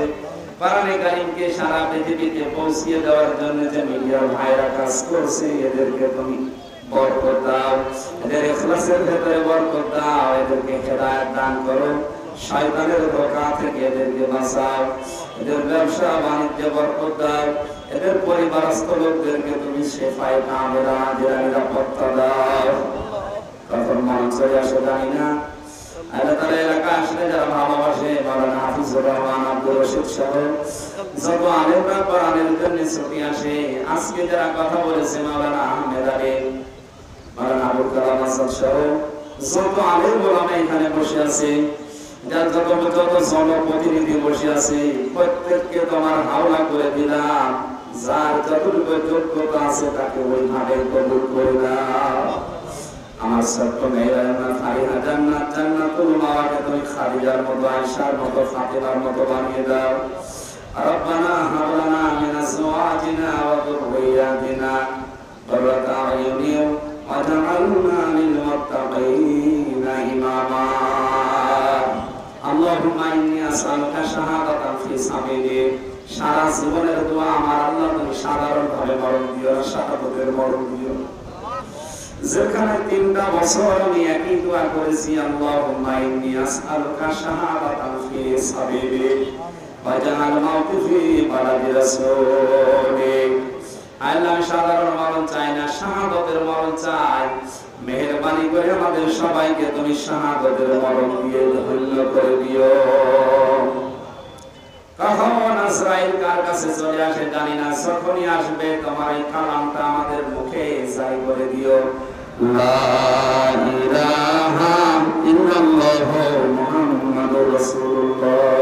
কোরআনে কারীমকে সারা পৃথিবীতে পৌঁছিয়ে দেওয়ার জন্য যে মিডিয়ার ভাইরা কাজ করছে, এদেরকে তুমি বরকত দাও। এদের ইখলাসের ভেতরে বরকত দাও। এদেরকে হেদায়েত দান করো। শয়তানের ধোঁকা থেকে এদেরকে বাঁচাও। এদের ব্যবসা বাণিজ্যে বরকত দাও। এদের পরিবারস্থ লোকদেরকে তুমি শিফায়ে কামিলা আজলা নিরাপত্তা দাও। কখন মন চলে আসে জানি না। আল্লাহ তাআলা এলাকা আসলে যারা ভালোবাসে, মাওলানা হাফিজুর রহমান, আব্দুর রশিদ সহ যত আলেমরা কোরআনের জন্য ছুটি আসে, আজকে যারা কথা বলেছে মাওলানা আহমেদ আলী, আবুল কালাম আজাদ সহ যত আলেম ওলামা এখানে বসে আছে, যার যত জনপ্রতিনিধি বসে আছে, প্রত্যেককে তোমার হাওলা করে দিলাম। যার যতটুকু যোগ্যতা আছে তাকে ওইভাবে কবুল করে দাও। আমার ছোট্ট মেয়েরা ফারিহা জান্নাত জান্নাতুল মাওয়াকে তুমি খাদিজার মতো, আয়েশার মতো, ফাতেমার মতো বানিয়ে দাও। রব্বানা হাব লানা মিন আজওয়াজিনা ওয়া যুররিয়াতিনা কুররাতা আয়ুনিন ওয়াজআলনা লিল মুত্তাকিনা ইমামা। আল্লাহুম্মা ইন্নী আসআলুকা শাহাদাতান ফি সাবিলিক। সারা জীবনের দোয়া আমার আল্লাহ, তুমি সাধারণভাবে মরণ দিও না, শাহাদাতের মরণ দিও। যেখানে 3টা বছর আমি একই দোয়া করেছি, আল্লাহুম্মা ইন্নী আসআলুকা শাহাদাতান ফি সাবিলিক ওয়াজআল মাউতি ফি বালাদি রাসূলিক। আল্লাহ, আমি সাধারণ মরণ চাই না, শাহাদাতের মরণ চাই। মেহেরবানি করে আমাদের সবাইকে তুমি শাহাদাতের মরণ দিয়ে ধন্য করে দিও। কখন আজরাইল কার কাছে চলে আসে জানি না, যখনই আসবে তোমার এই কালামটা আমাদের মুখে জারি করে দিও। লা ইলাহা ইল্লাল্লাহু মুহাম্মাদুর রাসূলুল্লাহ।